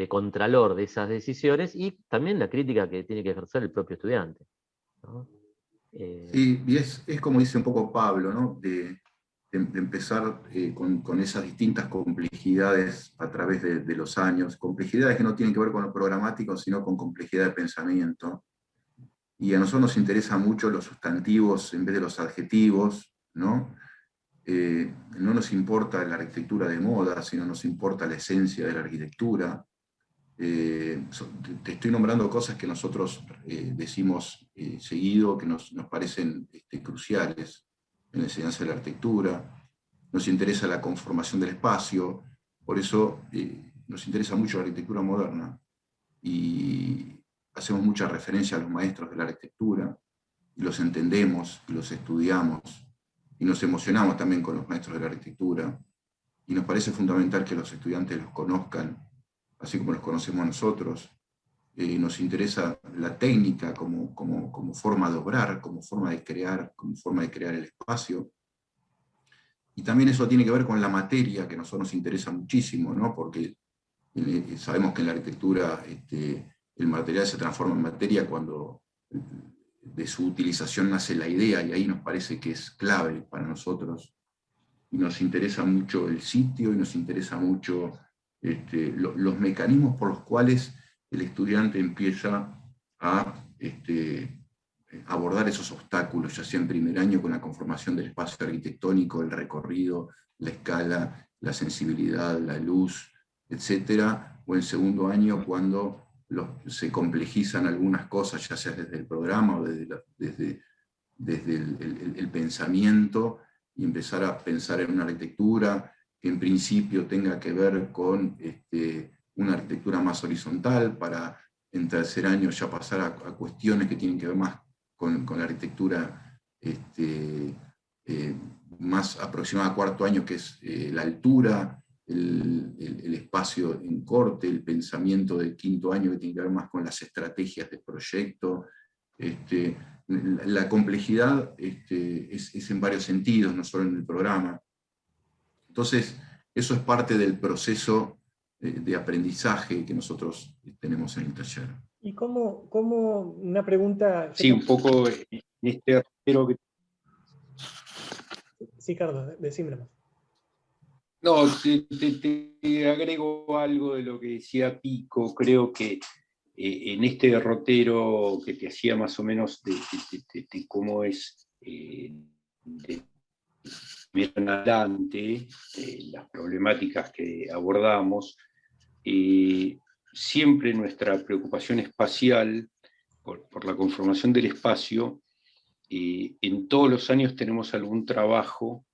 C: contralor de esas decisiones, y también la crítica que tiene que ejercer el propio estudiante, ¿no?
B: Sí, y es como dice un poco Pablo, ¿no? De empezar con esas distintas complejidades a través de los años, complejidades que no tienen que ver con lo programático, sino con complejidad de pensamiento. Y a nosotros nos interesan mucho los sustantivos en vez de los adjetivos, ¿no? No nos importa la arquitectura de moda, sino nos importa la esencia de la arquitectura. Te estoy nombrando cosas que nosotros decimos seguido, que nos parecen cruciales en la enseñanza de la arquitectura. Nos interesa la conformación del espacio, por eso nos interesa mucho la arquitectura moderna y hacemos mucha referencia a los maestros de la arquitectura, y los entendemos, y los estudiamos, y nos emocionamos también con los maestros de la arquitectura, y nos parece fundamental que los estudiantes los conozcan, así como los conocemos nosotros. Nos interesa la técnica como forma de obrar, como forma de crear el espacio. Y también eso tiene que ver con la materia, que a nosotros nos interesa muchísimo, ¿no? Porque sabemos que en la arquitectura el material se transforma en materia cuando de su utilización nace la idea, y ahí nos parece que es clave para nosotros. Y nos interesa mucho el sitio, y nos interesa mucho los mecanismos por los cuales el estudiante empieza a abordar esos obstáculos, ya sea en primer año con la conformación del espacio arquitectónico, el recorrido, la escala, la sensibilidad, la luz, etcétera, o en segundo año cuando se complejizan algunas cosas, ya sea desde el programa o desde el pensamiento, y empezar a pensar en una arquitectura que en principio tenga que ver con una arquitectura más horizontal, para en tercer año ya pasar a cuestiones que tienen que ver más con la arquitectura más aproximada a cuarto año, que es la altura, el espacio en corte, el pensamiento del quinto año, que tiene que ver más con las estrategias de proyecto. La complejidad es en varios sentidos, no solo en el programa. Entonces, eso es parte del proceso de aprendizaje que nosotros tenemos en el taller.
A: ¿Y cómo una pregunta?
D: Sí, un poco en este arquero que...
A: Sí, Carlos, decímelo.
D: No, te agrego algo de lo que decía Pico. Creo que en este derrotero que te hacía más o menos de cómo es de bien en adelante, las problemáticas que abordamos, siempre nuestra preocupación espacial por la conformación del espacio, en todos los años tenemos algún trabajo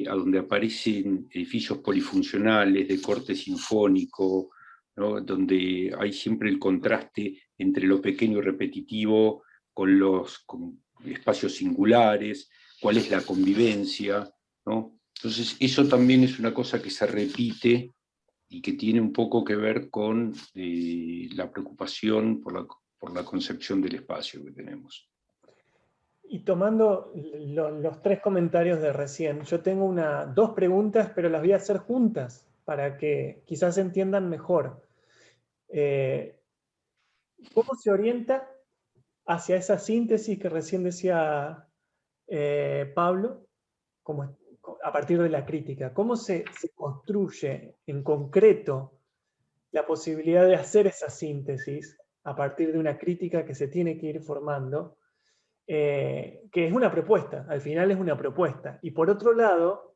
D: a donde aparecen edificios polifuncionales de corte sinfónico, ¿no? Donde hay siempre el contraste entre lo pequeño y repetitivo con espacios singulares, cuál es la convivencia, ¿no? Entonces eso también es una cosa que se repite y que tiene un poco que ver con la preocupación por la concepción del espacio que tenemos.
A: Y tomando los tres comentarios de recién, yo tengo dos preguntas, pero las voy a hacer juntas para que quizás se entiendan mejor. ¿Cómo se orienta hacia esa síntesis que recién decía Pablo, a partir de la crítica? ¿Cómo se construye en concreto la posibilidad de hacer esa síntesis a partir de una crítica que se tiene que ir formando? Que es una propuesta, al final es una propuesta. Y por otro lado,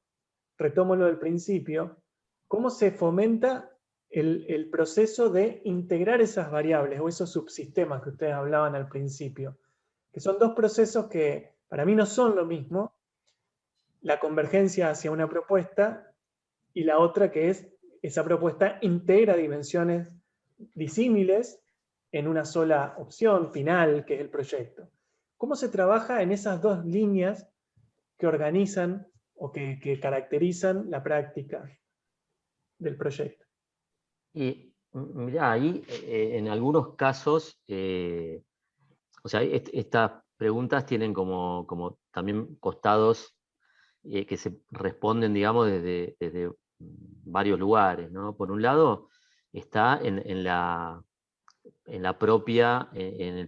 A: retomo lo del principio, ¿cómo se fomenta el proceso de integrar esas variables o esos subsistemas que ustedes hablaban al principio, que son dos procesos que para mí no son lo mismo, la convergencia hacia una propuesta y la otra que es esa propuesta integra dimensiones disímiles en una sola opción final, que es el proyecto. ¿Cómo se trabaja en esas dos líneas que organizan o que caracterizan la práctica del proyecto?
C: Y mirá, ahí en algunos casos, o sea, estas preguntas tienen como también costados que se responden, digamos, desde varios lugares, ¿no? Por un lado, está en el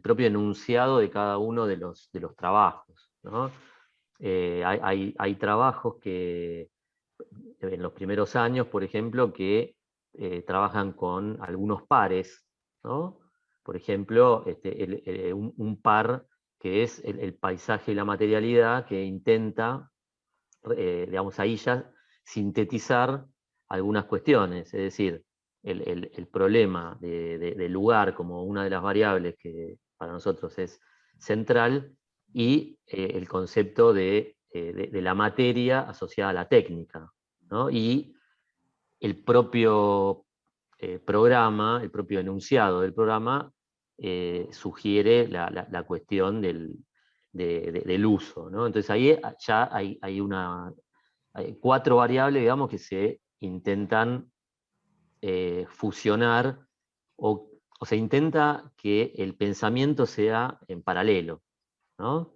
C: propio enunciado de cada uno de los trabajos, ¿no? Hay trabajos que en los primeros años, por ejemplo, que trabajan con algunos pares, ¿no? Por ejemplo, un par que es el paisaje y la materialidad, que intenta, digamos, ahí ya sintetizar algunas cuestiones, es decir, el problema del lugar como una de las variables que para nosotros es central, y el concepto de la materia asociada a la técnica, ¿no? Y el propio programa, el propio enunciado del programa, sugiere la cuestión del uso, ¿no? Entonces ahí ya hay 4 variables, digamos, que se intentan fusionar, o se intenta que el pensamiento sea en paralelo, ¿no?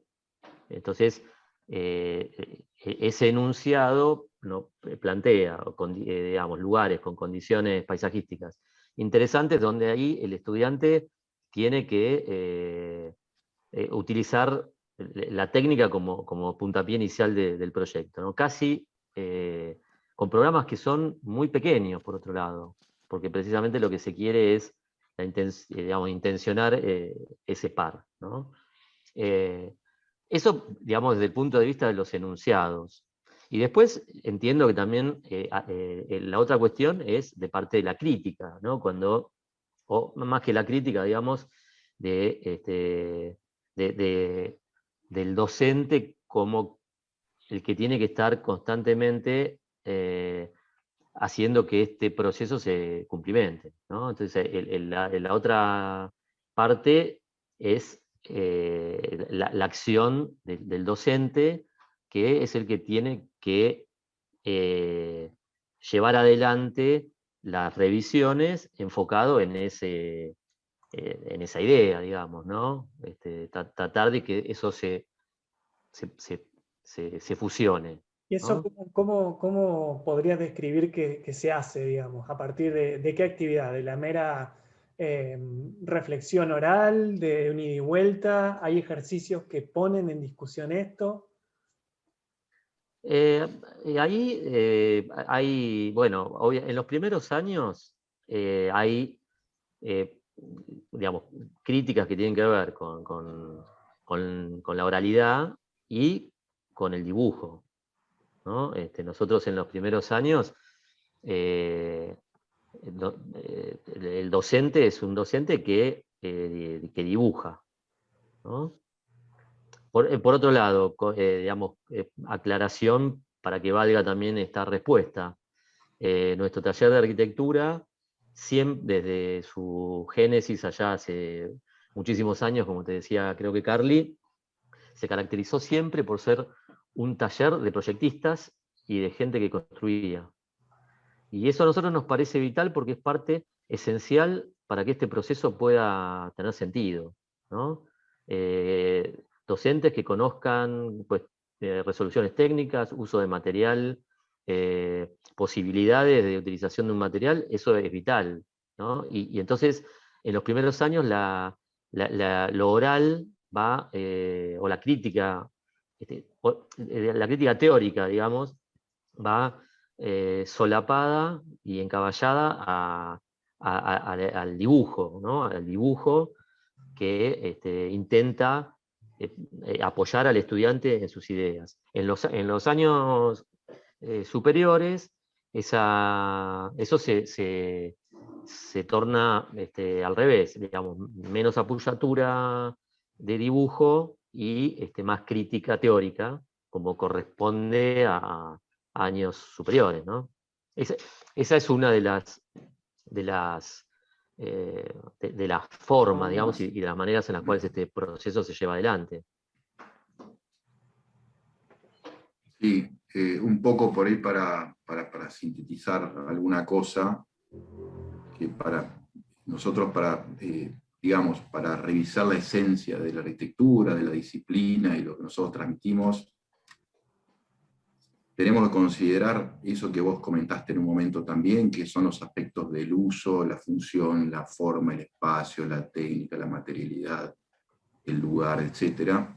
C: Entonces, ese enunciado no, plantea, digamos, lugares con condiciones paisajísticas interesantes, donde ahí el estudiante tiene que utilizar la técnica como puntapié inicial del proyecto, ¿no? Casi con programas que son muy pequeños, por otro lado, porque precisamente lo que se quiere es digamos, intencionar ese par, ¿no? Eso, digamos, desde el punto de vista de los enunciados. Y después entiendo que también la otra cuestión es de parte de la crítica, ¿no? O más que la crítica, digamos, del docente como el que tiene que estar constantemente haciendo que este proceso se cumplimente, ¿no? Entonces, la otra parte es la acción del docente, que es el que tiene que llevar adelante las revisiones enfocado en esa idea, digamos, ¿no? Tratar de que eso se fusione,
A: ¿Y eso
C: ¿no?
A: cómo podrías describir que se hace, digamos? ¿A partir de qué actividad? ¿De la mera reflexión oral, de un ida y vuelta? ¿Hay ejercicios que ponen en discusión esto?
C: Ahí hay, bueno, en los primeros años hay, digamos, críticas que tienen que ver con la oralidad y con el dibujo, ¿no? Nosotros en los primeros años, el docente es un docente que dibuja, ¿no? Por otro lado, digamos, aclaración para que valga también esta respuesta. Nuestro taller de arquitectura, desde su génesis allá hace muchísimos años, como te decía, creo que Carly, se caracterizó siempre por ser un taller de proyectistas y de gente que construía. Y eso a nosotros nos parece vital porque es parte esencial para que este proceso pueda tener sentido, ¿no? Docentes que conozcan, pues, resoluciones técnicas, uso de material, posibilidades de utilización de un material, eso es vital, ¿no? Y entonces, en los primeros años, lo oral va, o la crítica, la crítica teórica, digamos, va solapada y encaballada al dibujo, ¿no? Al dibujo que intenta apoyar al estudiante en sus ideas. En los años superiores, eso se se torna al revés, digamos, menos apoyatura de dibujo y más crítica teórica, como corresponde a años superiores, ¿no? Esa es una de las formas, digamos, y de las maneras en las cuales este proceso se lleva adelante.
B: Sí, un poco por ahí para sintetizar alguna cosa, que para nosotros, digamos, para revisar la esencia de la arquitectura, de la disciplina y lo que nosotros transmitimos, tenemos que considerar eso que vos comentaste en un momento también, que son los aspectos del uso, la función, la forma, el espacio, la técnica, la materialidad, el lugar, etc.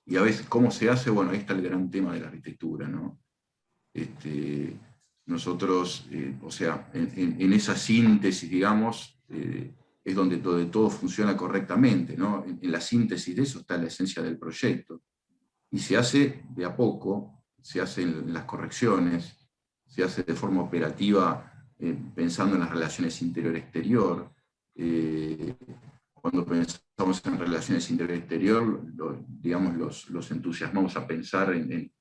B: Y a veces, ¿cómo se hace? Bueno, ahí está el gran tema de la arquitectura, ¿no? Nosotros, o sea, en esa síntesis, digamos, es donde todo funciona correctamente, ¿no? En la síntesis de eso está la esencia del proyecto. Y se hace de a poco, se hacen las correcciones, se hace de forma operativa, pensando en las relaciones interior-exterior. Cuando pensamos en relaciones interior-exterior, digamos, los entusiasmamos a pensar en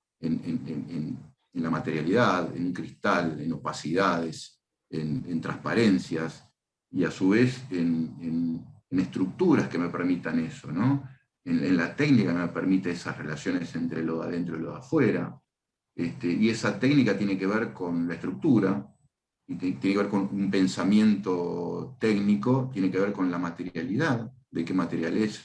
B: la materialidad, en un cristal, en opacidades, en transparencias, y a su vez en estructuras que me permitan eso, ¿no? En la técnica me permite esas relaciones entre lo de adentro y lo de afuera, y esa técnica tiene que ver con la estructura, y tiene que ver con un pensamiento técnico, tiene que ver con la materialidad, de qué material es,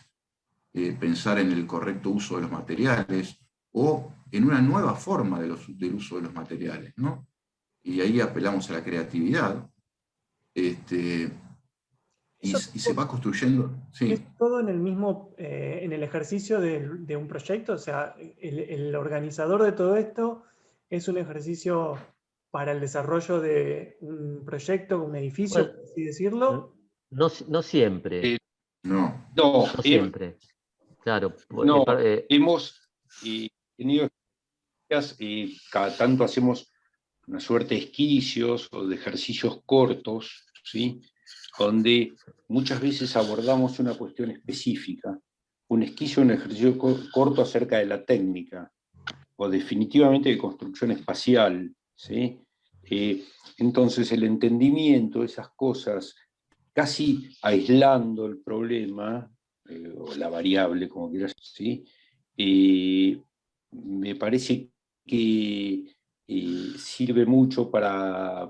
B: pensar en el correcto uso de los materiales, o en una nueva forma del uso de los materiales, ¿no? Y ahí apelamos a la creatividad, y se va construyendo. Sí.
A: ¿Es todo en el mismo, en el ejercicio de un proyecto? O sea, el organizador de todo esto es un ejercicio para el desarrollo de un proyecto, un edificio,
C: Bueno,
A: por así decirlo.
C: no siempre,
B: No.
D: No,
C: no siempre. Claro,
D: no, hemos tenido experiencias, cada tanto hacemos una suerte de esquicios o de ejercicios cortos, ¿sí? Donde muchas veces abordamos una cuestión específica, un esquicio, un ejercicio corto acerca de la técnica, o definitivamente de construcción espacial, ¿sí? Entonces el entendimiento de esas cosas, casi aislando el problema, o la variable, como quieras, ¿sí? Me parece que sirve mucho para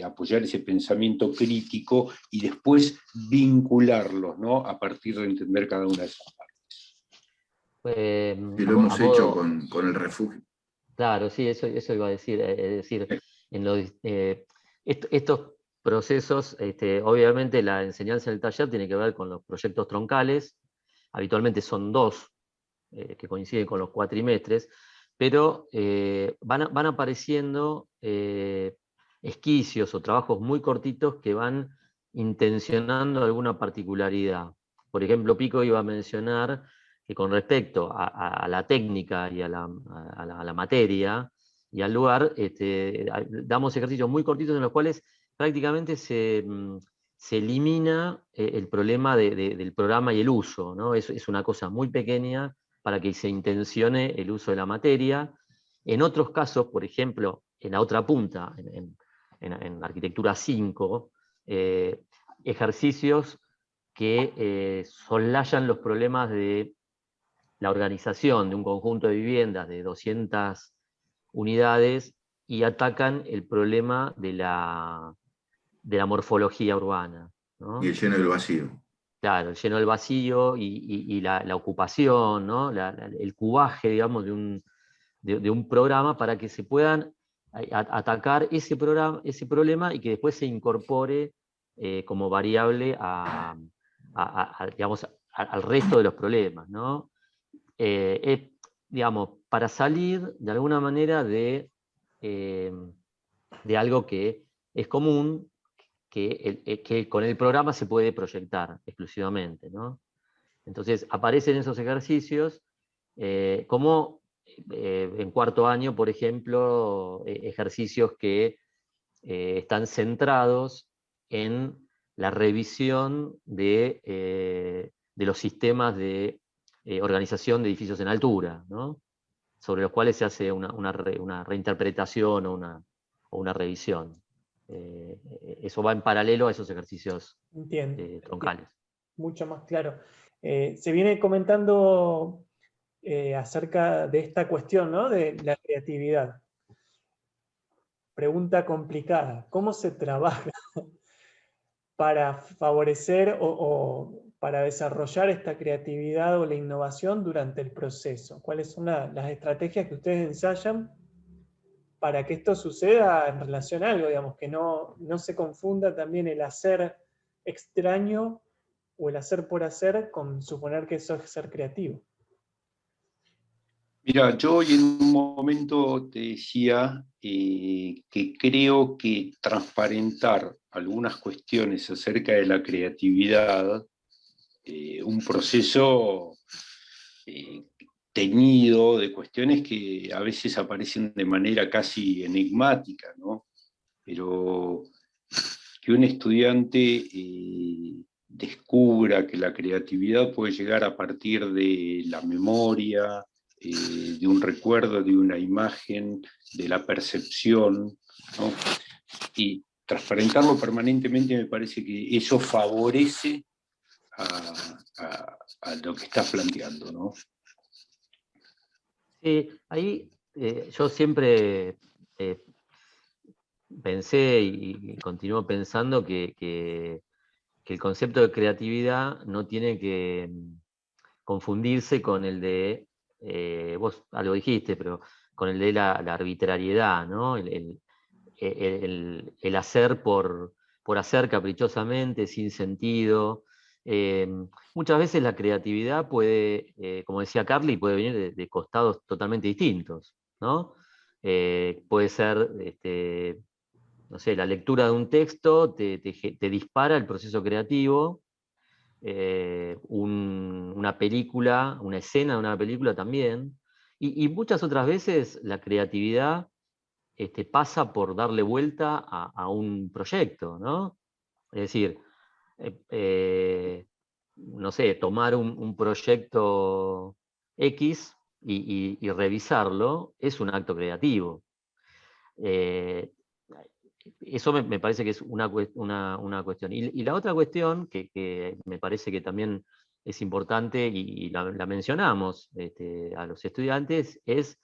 D: apoyar ese pensamiento crítico y después vincularlos, ¿no? A partir de entender cada una de esas partes.
B: Y lo hemos hecho con el refugio.
C: Claro, sí, eso iba a decir. Es decir, estos procesos, obviamente la enseñanza del taller tiene que ver con los proyectos troncales, habitualmente son 2, que coinciden con los cuatrimestres, pero van apareciendo esquicios o trabajos muy cortitos que van intencionando alguna particularidad. Por ejemplo, Pico iba a mencionar que con respecto a la técnica y a la materia y al lugar, damos ejercicios muy cortitos en los cuales prácticamente se elimina el problema del programa y el uso, ¿no? Es una cosa muy pequeña para que se intencione el uso de la materia. En otros casos, por ejemplo, en la otra punta, en arquitectura 5, ejercicios que soslayan los problemas de la organización de un conjunto de viviendas de 200 unidades y atacan el problema de la morfología urbana, ¿no?
B: Y el lleno del vacío.
C: Claro, el lleno del vacío y la ocupación, ¿no? El cubaje, digamos, de un programa para que se puedan atacar ese problema y que después se incorpore como variable digamos, al resto de los problemas, ¿no? Digamos, para salir de alguna manera de algo que es común, que con el programa se puede proyectar exclusivamente, ¿no? Entonces aparecen esos ejercicios como en cuarto año, por ejemplo, ejercicios que están centrados en la revisión de los sistemas de organización de edificios en altura, ¿no? Sobre los cuales se hace una reinterpretación o una revisión. Eso va en paralelo a esos ejercicios troncales.
A: Mucho más claro. Se viene comentando acerca de esta cuestión, ¿no? De la creatividad. Pregunta complicada. ¿Cómo se trabaja para favorecer o para desarrollar esta creatividad o la innovación durante el proceso? ¿Cuáles son las estrategias que ustedes ensayan para que esto suceda en relación a algo, digamos, que no se confunda también el hacer extraño o el hacer por hacer con suponer que eso es ser creativo?
D: Mira, yo hoy en un momento te decía que creo que transparentar algunas cuestiones acerca de la creatividad, un proceso teñido de cuestiones que a veces aparecen de manera casi enigmática, ¿no? Pero que un estudiante descubra que la creatividad puede llegar a partir de la memoria, de un recuerdo, de una imagen, de la percepción, ¿no? Y transparentarlo permanentemente me parece que eso favorece a lo que estás planteando, ¿no?
C: Sí, ahí yo siempre pensé y continúo pensando que el concepto de creatividad no tiene que confundirse con el de, vos algo dijiste, pero con el de la arbitrariedad, ¿no? El hacer por hacer caprichosamente, sin sentido. Muchas veces la creatividad puede, como decía Carly, puede venir de costados totalmente distintos, ¿no? Puede ser, no sé, la lectura de un texto te dispara el proceso creativo, una película, una escena de una película también, y muchas otras veces la creatividad pasa por darle vuelta a un proyecto, ¿no? Es decir, no sé, tomar un proyecto X y revisarlo es un acto creativo. Eso me parece que es una cuestión. Y la otra cuestión que me parece que también es importante y la mencionamos a los estudiantes es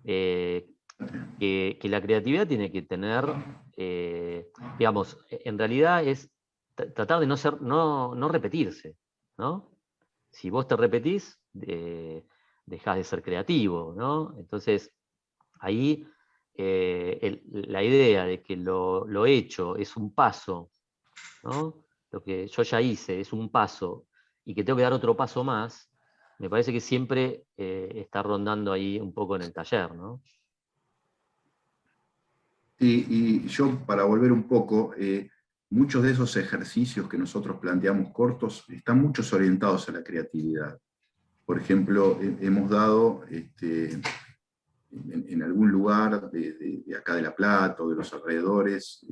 C: que la creatividad tiene que tener, digamos, en realidad es tratar de no repetirse, ¿no? Si vos te repetís, dejás de ser creativo, ¿no? Entonces, ahí la idea de que lo hecho es un paso, ¿no? Lo que yo ya hice es un paso y que tengo que dar otro paso más, me parece que siempre está rondando ahí un poco en el taller, ¿no?
B: Y yo, para volver un poco, muchos de esos ejercicios que nosotros planteamos cortos están muchos orientados a la creatividad. Por ejemplo, hemos dado en algún lugar de acá de La Plata o de los alrededores,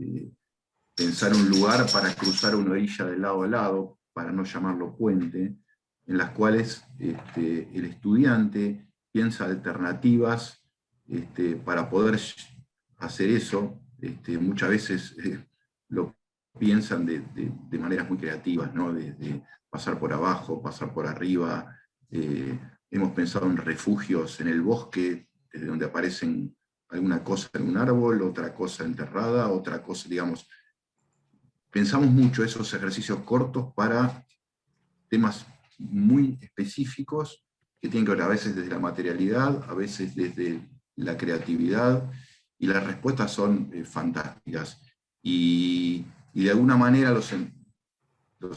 B: pensar un lugar para cruzar una orilla de lado a lado, para no llamarlo puente, en las cuales el estudiante piensa alternativas para poder hacer eso. Muchas veces lo piensan de maneras muy creativas, ¿no? De pasar por abajo, pasar por arriba. Hemos pensado en refugios en el bosque, desde donde aparecen alguna cosa en un árbol, otra cosa enterrada, otra cosa, digamos. Pensamos mucho esos ejercicios cortos para temas muy específicos que tienen que ver a veces desde la materialidad, a veces desde la creatividad, y las respuestas son fantásticas. Y de alguna manera los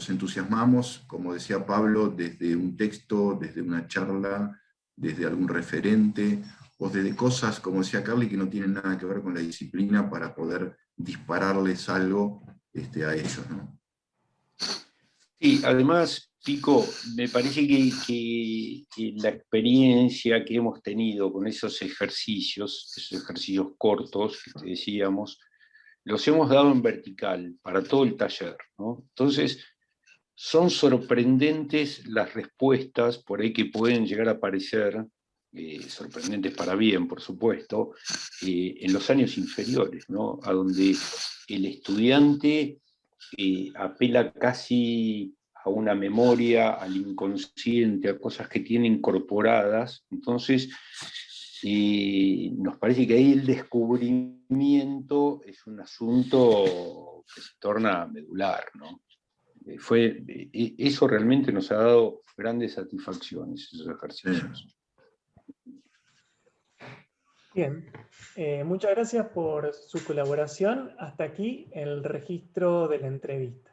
B: entusiasmamos, como decía Pablo, desde un texto, desde una charla, desde algún referente, o desde cosas, como decía Carly, que no tienen nada que ver con la disciplina para poder dispararles algo a ellos, ¿no?
D: Sí, además, Pico, me parece que la experiencia que hemos tenido con esos ejercicios cortos que te decíamos, los hemos dado en vertical para todo el taller, ¿no? Entonces, son sorprendentes las respuestas por ahí que pueden llegar a aparecer, sorprendentes para bien, por supuesto, en los años inferiores, ¿no? A donde el estudiante apela casi a una memoria, al inconsciente, a cosas que tiene incorporadas. Entonces, nos parece que ahí el descubrimiento es un asunto que se torna medular, ¿no? Eso realmente nos ha dado grandes satisfacciones, esos ejercicios.
A: Bien, muchas gracias por su colaboración. Hasta aquí el registro de la entrevista.